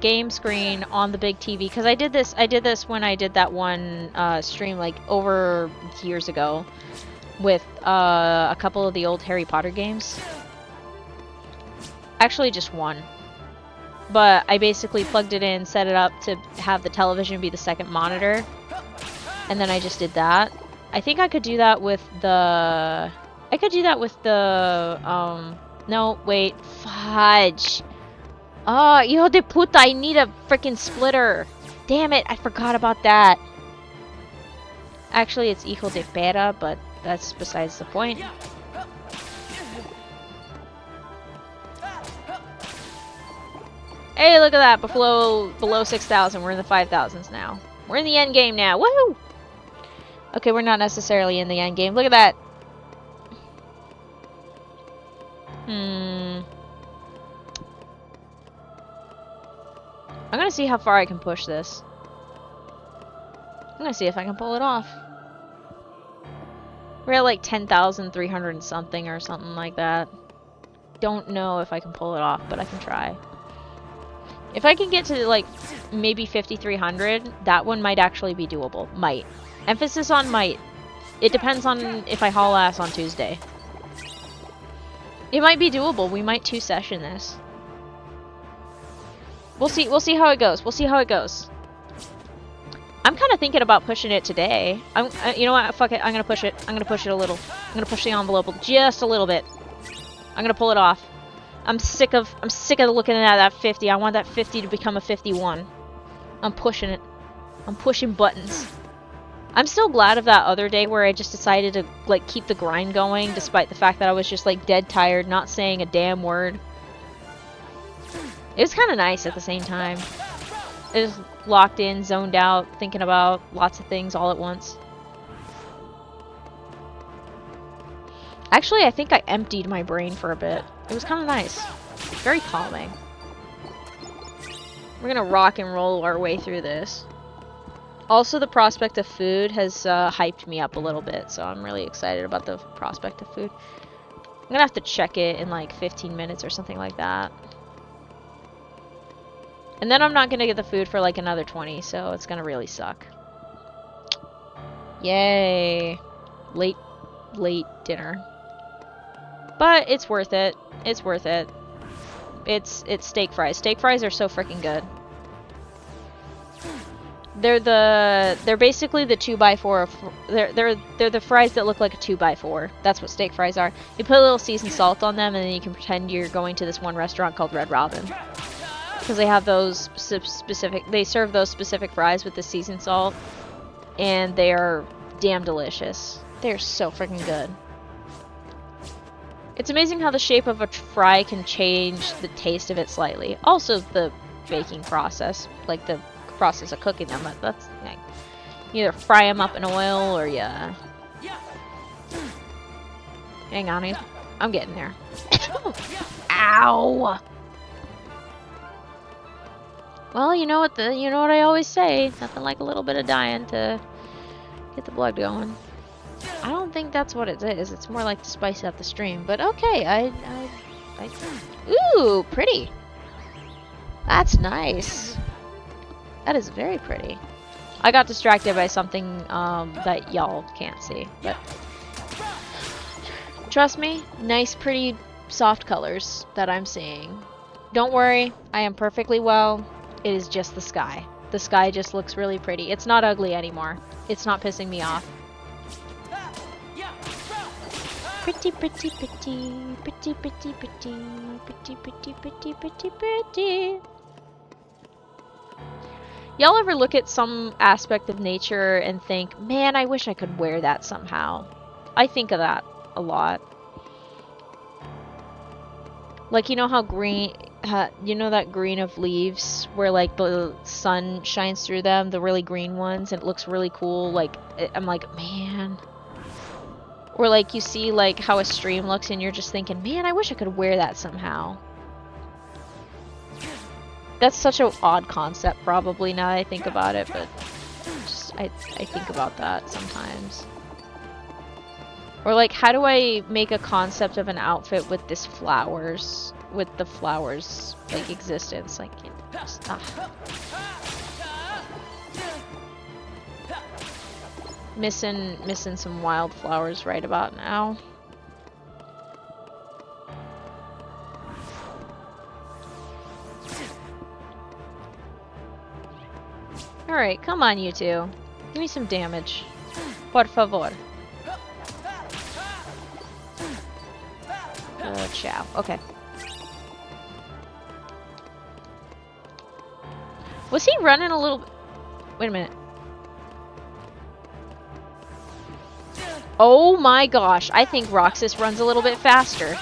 Speaker 1: game screen on the big TV, because I did this when I did that one stream like over years ago with a couple of the old Harry Potter games. Actually, just one. But I basically plugged it in, set it up to have the television be the second monitor. and then I just did that. I think I could do that with the... No, wait. Fudge. Oh, hijo de puta, I need a freaking splitter. Damn it, I forgot about that. Actually, it's hijo de pera, but that's besides the point. Hey, look at that. Below 6,000. We're in the 5,000s now. We're in the end game now. Woohoo! Okay, we're not necessarily in the end game. Look at that. I'm gonna see how far I can push this. I'm gonna see if I can pull it off. We're at like 10,300 and something or something like that. Don't know if I can pull it off, but I can try. If I can get to like maybe 5,300, that one might actually be doable. Might. Emphasis on might. It depends on if I haul ass on Tuesday. It might be doable. We might 2-session this. We'll see how it goes. We'll see how it goes. I'm kind of thinking about pushing it today. You know what? Fuck it. I'm gonna push it. I'm gonna push it a little. I'm gonna push the envelope just a little bit. I'm gonna pull it off. I'm sick of looking at that 50. I want that 50 to become a 51. I'm pushing it. I'm pushing buttons. I'm still glad of that other day where I just decided to like keep the grind going despite the fact that I was just like dead tired, not saying a damn word. It was kind of nice at the same time. It was locked in, zoned out, thinking about lots of things all at once. Actually, I think I emptied my brain for a bit. It was kind of nice. Very calming. We're gonna rock and roll our way through this. Also, the prospect of food has hyped me up a little bit, so I'm really excited about the prospect of food. I'm gonna have to check it in like 15 minutes or something like that. And then I'm not gonna get the food for like another 20, so it's gonna really suck. Yay! Late dinner. But it's worth it. It's worth it. It's steak fries. Steak fries are so freaking good. They're basically the 2x4. They're the fries that look like a 2x4. That's what steak fries are. You put a little seasoned salt on them, and then you can pretend you're going to this one restaurant called Red Robin. Because they have those specific, they serve those specific fries with the seasoned salt, and they are damn delicious. They're so freaking good. It's amazing how the shape of a fry can change the taste of it slightly. Also, the baking process, like the process of cooking them. That's like, you either fry them up in oil or you. Hang on, I'm getting there. Ow! Well, you know what I always say. Nothing like a little bit of dying to get the blood going. I don't think that's what it is. It's more like to spice up the stream. But okay, ooh, pretty. That's nice. That is very pretty. I got distracted by something that y'all can't see, but trust me, nice, pretty, soft colors that I'm seeing. Don't worry, I am perfectly well. It is just the sky. The sky just looks really pretty. It's not ugly anymore. It's not pissing me off. Pretty, pretty, pretty, pretty, pretty, pretty, pretty, pretty, pretty, pretty, pretty. Y'all ever look at some aspect of nature and think, man, I wish I could wear that somehow? I think of that a lot. Like, you know how green, you know that green of leaves where like the sun shines through them, the really green ones, and it looks really cool. Like, I'm like, man. Or like you see like how a stream looks and you're just thinking, man, I wish I could wear that somehow. That's such an odd concept probably now that I think about it, but just, I think about that sometimes. Or like, how do I make a concept of an outfit with this flowers, with the flowers like existence? Like, just, missing some wildflowers right about now. Alright, come on, you two. Give me some damage. Por favor. Chow. Okay. Was he running a little... Wait a minute. Oh my gosh. I think Roxas runs a little bit faster.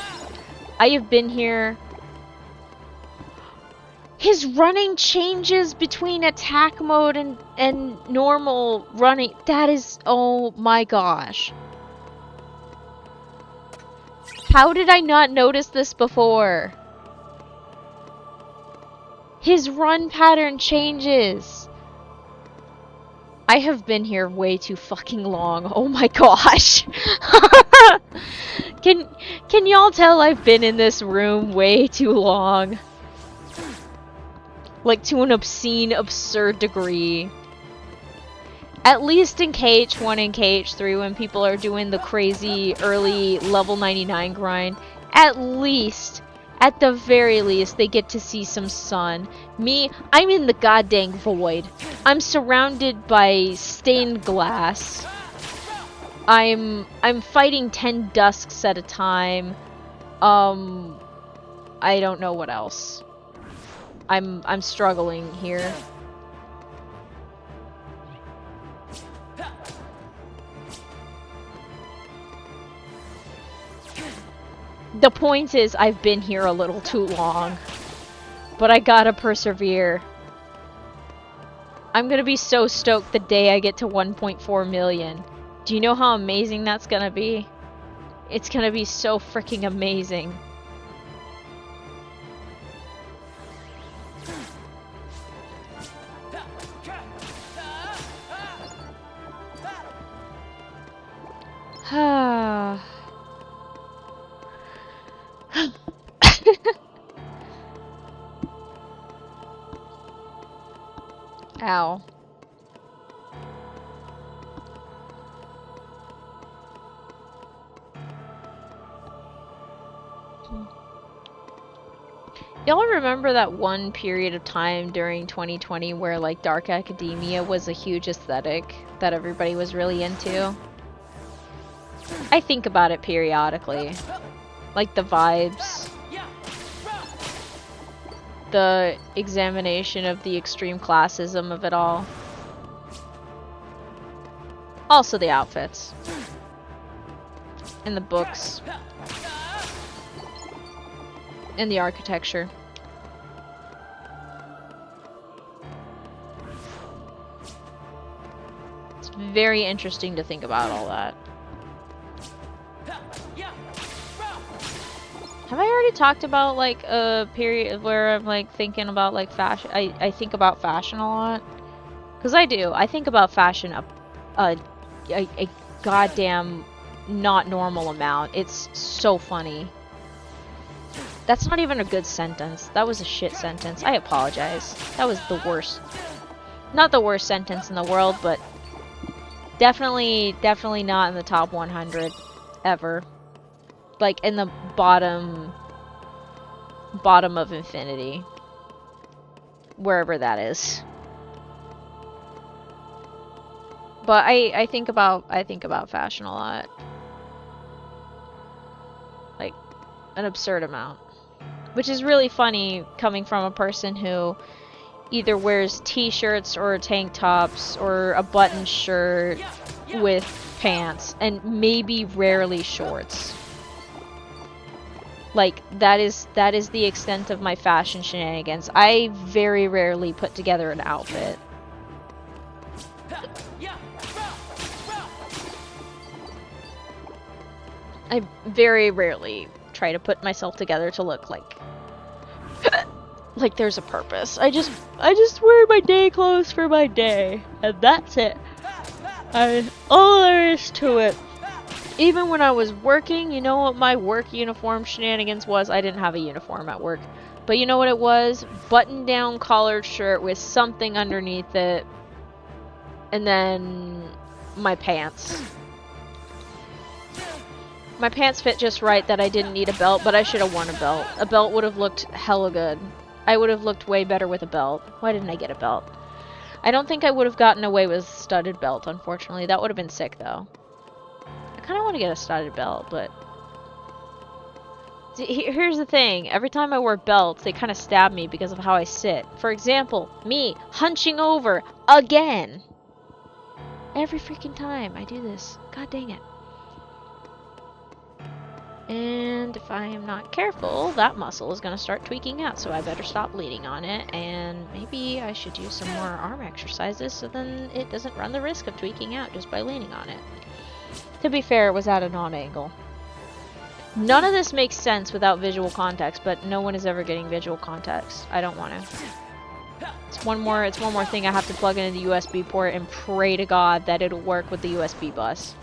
Speaker 1: I have been here... His running changes between attack mode and normal running. That is... Oh my gosh. How did I not notice this before? His run pattern changes. I have been here way too fucking long. Oh my gosh. Can y'all tell I've been in this room way too long? Like to an obscene, absurd degree. At least in KH1 and KH3 when people are doing the crazy early level 99 grind, at least, at the very least, they get to see some sun. Me, I'm in the goddamn void. I'm surrounded by stained glass. I'm fighting 10 dusks at a time. I don't know what else. I'm struggling here. The point is, I've been here a little too long. But I gotta persevere. I'm gonna be so stoked the day I get to 1.4 million. Do you know how amazing that's gonna be? It's gonna be so freaking amazing. Ow. Y'all remember that one period of time during 2020 where like Dark Academia was a huge aesthetic that everybody was really into? I think about it periodically. Like the vibes. The examination of the extreme classism of it all. Also the outfits. And the books. And the architecture. It's very interesting to think about all that. Have I already talked about like a period where I'm like thinking about like fashion? I think about fashion a lot. Cause I do. I think about fashion a goddamn not normal amount. It's so funny. That's not even a good sentence. That was a shit sentence. I apologize. That was the worst. Not the worst sentence in the world, but definitely not in the top 100 ever. Like in the bottom of infinity. Wherever that is. But I think about fashion a lot. Like an absurd amount. Which is really funny coming from a person who either wears t-shirts or tank tops or a button shirt with pants and maybe rarely shorts. Like that is the extent of my fashion shenanigans. I very rarely put together an outfit. I very rarely try to put myself together to look like like there's a purpose. I just wear my day clothes for my day, and that's it. All there is to it. Even when I was working, you know what my work uniform shenanigans was? I didn't have a uniform at work. But you know what it was? Button-down collared shirt with something underneath it. And then my pants. My pants fit just right that I didn't need a belt, but I should have worn a belt. A belt would have looked hella good. I would have looked way better with a belt. Why didn't I get a belt? I don't think I would have gotten away with studded belt, unfortunately. That would have been sick, though. I kind of want to get a studded belt, but... Here's the thing. Every time I wear belts, they kind of stab me because of how I sit. For example, me hunching over again. Every freaking time I do this. God dang it. And if I am not careful, that muscle is going to start tweaking out, so I better stop leaning on it, and maybe I should do some more arm exercises so then it doesn't run the risk of tweaking out just by leaning on it. To be fair, it was at an odd angle. None of this makes sense without visual context, but no one is ever getting visual context. I don't want to. It's one more thing I have to plug into the USB port and pray to God that it'll work with the USB bus.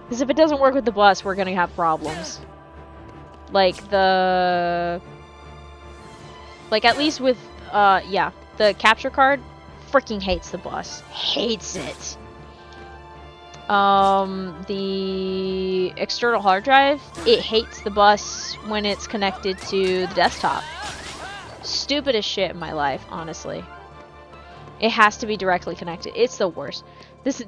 Speaker 1: Because if it doesn't work with the bus, we're gonna have problems. Like at least with, yeah, the capture card freaking hates the bus. Hates it. The external hard drive, it hates the bus when it's connected to the desktop. Stupidest shit in my life, honestly. It has to be directly connected. It's the worst. This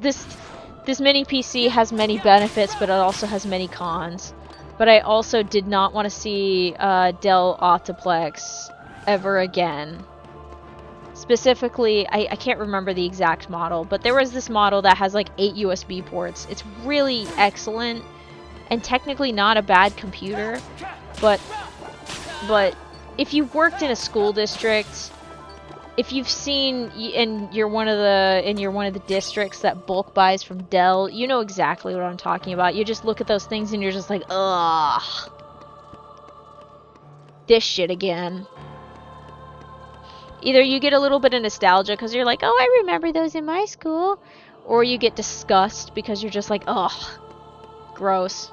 Speaker 1: mini PC has many benefits, but it also has many cons. But I also did not want to see Dell Optiplex ever again. Specifically, I can't remember the exact model, but there was this model that has like 8 USB ports. It's really excellent and technically not a bad computer, but if you've worked in a school district, if you've seen and you're one of the districts that bulk buys from Dell, you know exactly what I'm talking about. You just look at those things and you're just like, ugh, this shit again. Either you get a little bit of nostalgia because you're like, oh, I remember those in my school, or you get disgust because you're just like, ugh, gross.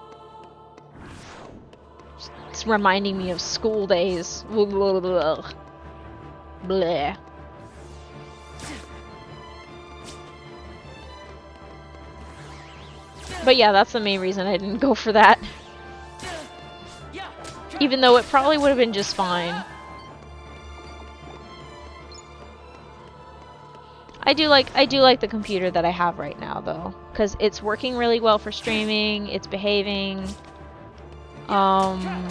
Speaker 1: It's reminding me of school days. Bleh. But yeah, that's the main reason I didn't go for that. Even though it probably would have been just fine. I do like the computer that I have right now, though, because it's working really well for streaming. It's behaving. I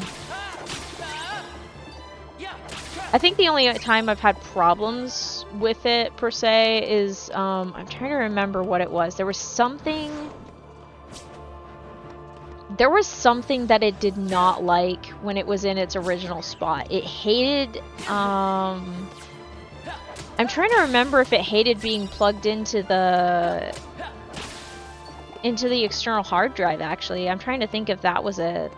Speaker 1: think the only time I've had problems with it per se is I'm trying to remember what it was. There was something that it did not like when it was in its original spot. It hated I'm trying to remember if it hated being plugged into the external hard drive, actually. I'm trying to think if that was it.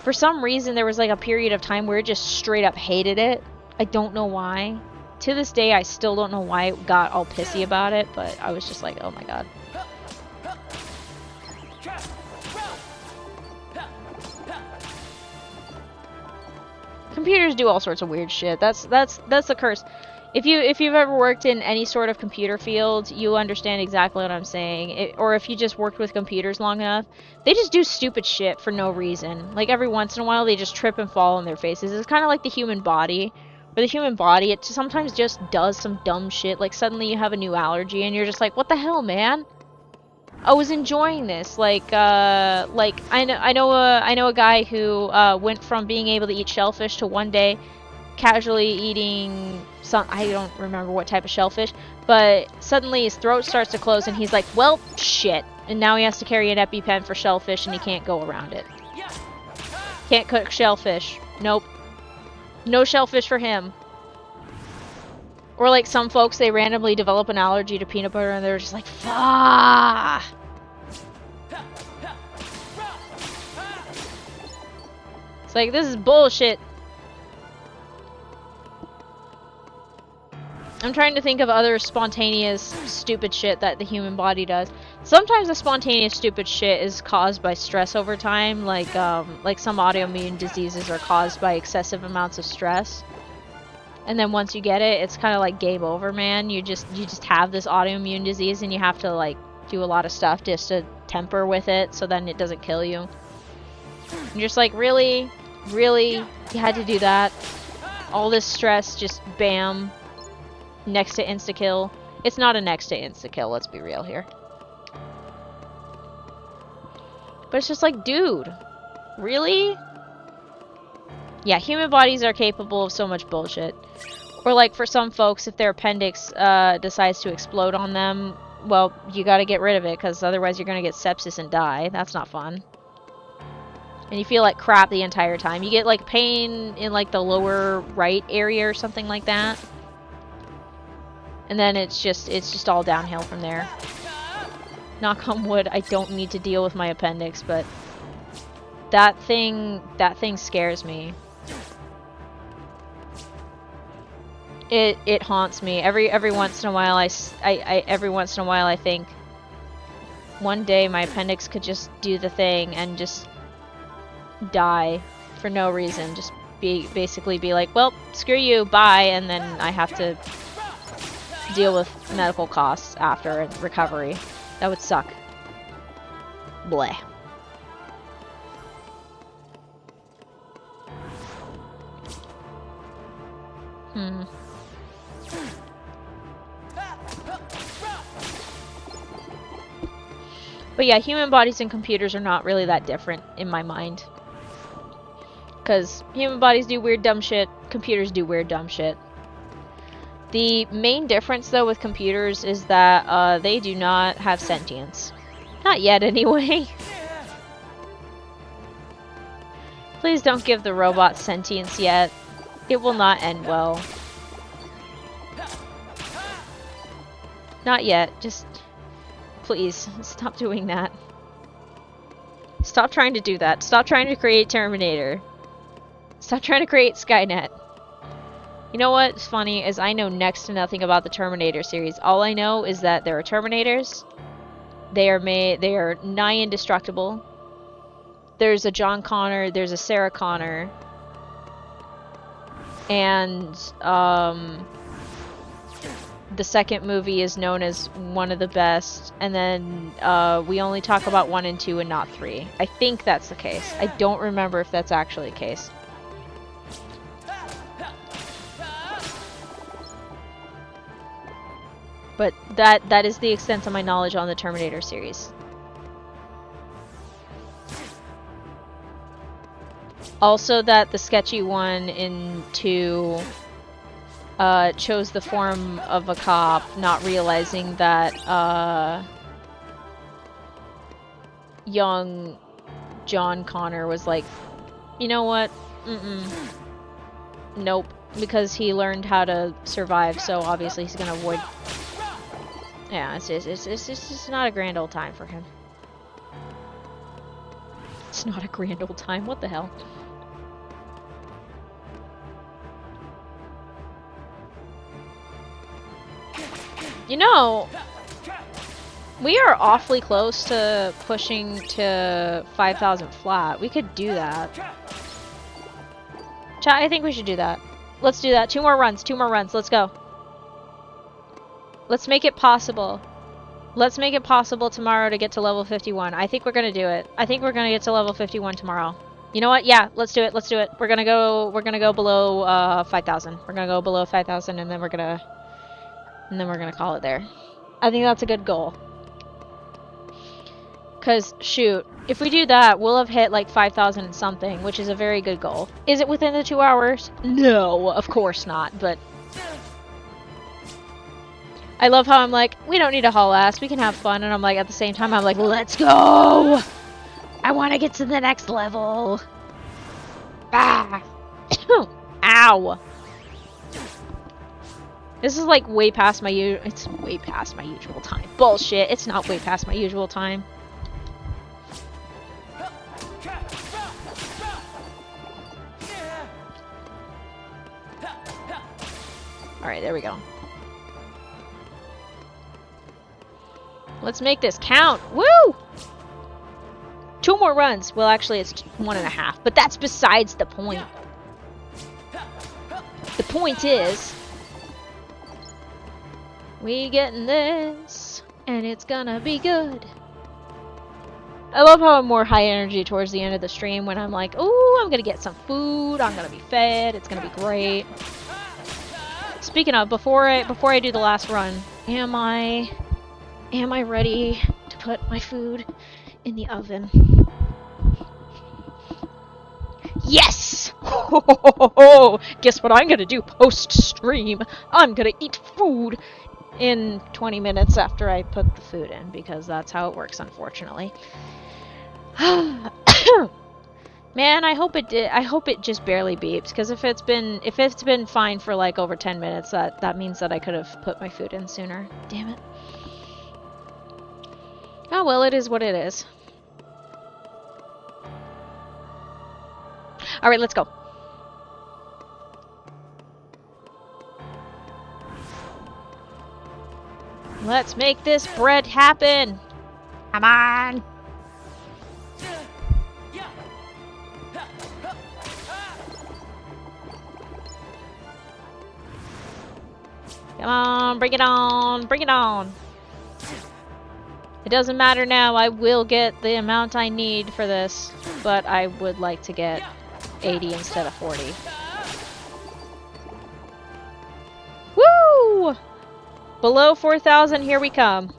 Speaker 1: For some reason, there was like a period of time where it just straight up hated it. I don't know why. To this day, I still don't know why it got all pissy about it, but I was just like, oh my god. Computers do all sorts of weird shit. That's the curse. If you've ever worked in any sort of computer field, you understand exactly what I'm saying. Or if you just worked with computers long enough, they just do stupid shit for no reason. Like every once in a while, they just trip and fall on their faces. It's kind of like the human body. Where the human body, it sometimes just does some dumb shit. Like suddenly you have a new allergy and you're just like, what the hell, man? I was enjoying this. Like I know a guy who went from being able to eat shellfish to one day casually eating some, I don't remember what type of shellfish, but suddenly his throat starts to close and he's like, well, shit. And now he has to carry an EpiPen for shellfish and he can't go around it. Can't cook shellfish. Nope. No shellfish for him. Or like some folks, they randomly develop an allergy to peanut butter and they're just like, fuck. It's like, this is bullshit. I'm trying to think of other spontaneous stupid shit that the human body does. Sometimes the spontaneous stupid shit is caused by stress over time, like some autoimmune diseases are caused by excessive amounts of stress. And then once you get it, it's kind of like game over, man. You just have this autoimmune disease and you have to like do a lot of stuff just to temper with it so then it doesn't kill you. You're just like, really? Really? You had to do that? All this stress, just bam. next to insta-kill. It's not a next to insta-kill, let's be real here. But it's just like, dude, really? Yeah, human bodies are capable of so much bullshit. Or like for some folks, if their appendix decides to explode on them, well, you gotta get rid of it, because otherwise you're gonna get sepsis and die. That's not fun. And you feel like crap the entire time. You get like pain in like the lower right area or something like that. And then it's just all downhill from there. Knock on wood, I don't need to deal with my appendix, but that thing scares me. It haunts me. Every once in a while I think one day my appendix could just do the thing and just die for no reason. Just basically be like, well, screw you, bye, and then I have to deal with medical costs after and recovery. That would suck. Bleh. But yeah, human bodies and computers are not really that different in my mind. Because human bodies do weird dumb shit, computers do weird dumb shit. The main difference though with computers is that they do not have sentience. Not yet anyway. Please don't give the robots sentience yet. It will not end well. Not yet, just please stop doing that. Stop trying to do that. Stop trying to create Terminator. Stop trying to create Skynet. You know what's funny is I know next to nothing about the Terminator series. All I know is that there are Terminators. They are nigh indestructible. There's a John Connor, there's a Sarah Connor. And the second movie is known as one of the best, and then we only talk about 1 and 2 and not 3. I think that's the case. I don't remember if that's actually the case. But that is the extent of my knowledge on the Terminator series. Also that the sketchy one in 2 chose the form of a cop, not realizing that young John Connor was like, you know what? Nope. Because he learned how to survive, so obviously he's gonna avoid. Yeah, it's just not a grand old time for him. It's not a grand old time. What the hell? You know, we are awfully close to pushing to 5,000 flat. We could do that. Chat, I think we should do that. Let's do that. 2 more runs. 2 more runs. Let's go. Let's make it possible. Let's make it possible tomorrow to get to level 51. I think we're gonna do it. I think we're gonna get to level 51 tomorrow. You know what? Yeah, let's do it. Let's do it. We're gonna go below 5,000. We're gonna go below 5,000, and then we're gonna call it there. I think that's a good goal. Cause shoot, if we do that, we'll have hit like 5,000 and something, which is a very good goal. Is it within the 2 hours? No, of course not. But I love how I'm like, we don't need to haul ass, we can have fun, and I'm like, at the same time, I'm like, let's go! I want to get to the next level! Ah! Ow! This is like way past my it's way past my usual time. Bullshit, it's not way past my usual time. Alright, there we go. Let's make this count. Woo! 2 more runs. Well, actually, it's 1.5. But that's besides the point. The point is, we getting this, and it's gonna be good. I love how I'm more high energy towards the end of the stream when I'm like, ooh, I'm gonna get some food. I'm gonna be fed. It's gonna be great. Speaking of, before I do the last run, am I ready to put my food in the oven? Yes! Guess what I'm gonna do post-stream? I'm gonna eat food in 20 minutes after I put the food in, because that's how it works, unfortunately. Man, I hope it just barely beeps, because if it's been fine for like over 10 minutes, that means that I could have put my food in sooner. Damn it. Oh well, it is what it is. Alright, let's go. Let's make this bread happen! Come on! Come on, bring it on, bring it on! It doesn't matter now, I will get the amount I need for this, but I would like to get 80 instead of 40. Woo! Below 4,000, here we come.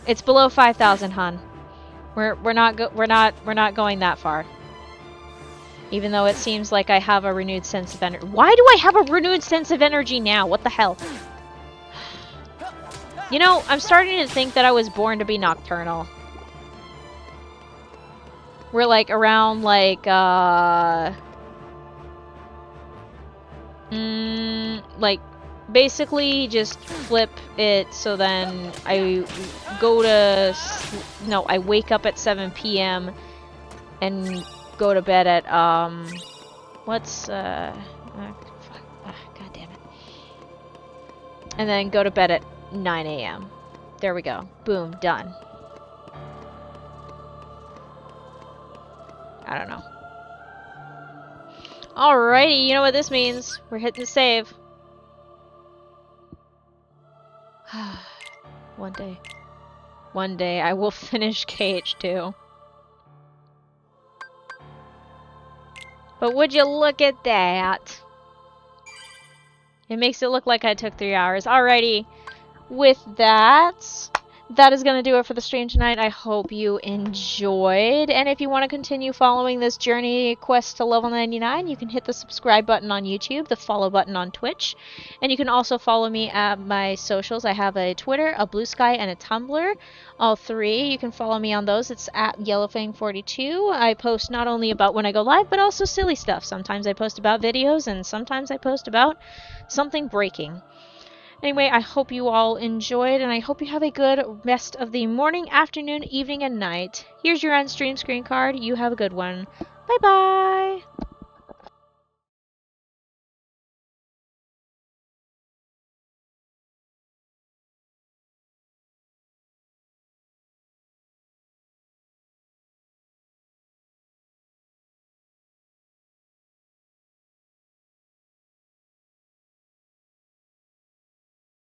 Speaker 1: It's below 5,000, hun. We're not going that far. Even though it seems like I have a renewed sense of energy. Why do I have a renewed sense of energy now? What the hell? You know, I'm starting to think that I was born to be nocturnal. We're like around like like basically just flip it so then I go to I wake up at 7 p.m. and go to bed at god damn it. And then go to bed at 9 a.m. There we go. Boom, done. I don't know. Alrighty, you know what this means. We're hitting save. One day I will finish KH2. But would you look at that? It makes it look like I took 3 hours. Alrighty. With that is going to do it for the stream tonight. I hope you enjoyed. And if you want to continue following this journey quest to level 99, you can hit the subscribe button on YouTube, the follow button on Twitch. And you can also follow me at my socials. I have a Twitter, a Blue Sky, and a Tumblr. All three. You can follow me on those. It's at Yellowfang42. I post not only about when I go live, but also silly stuff. Sometimes I post about videos, and sometimes I post about something breaking. Anyway, I hope you all enjoyed, and I hope you have a good rest of the morning, afternoon, evening, and night. Here's your on-stream screen card. You have a good one. Bye-bye!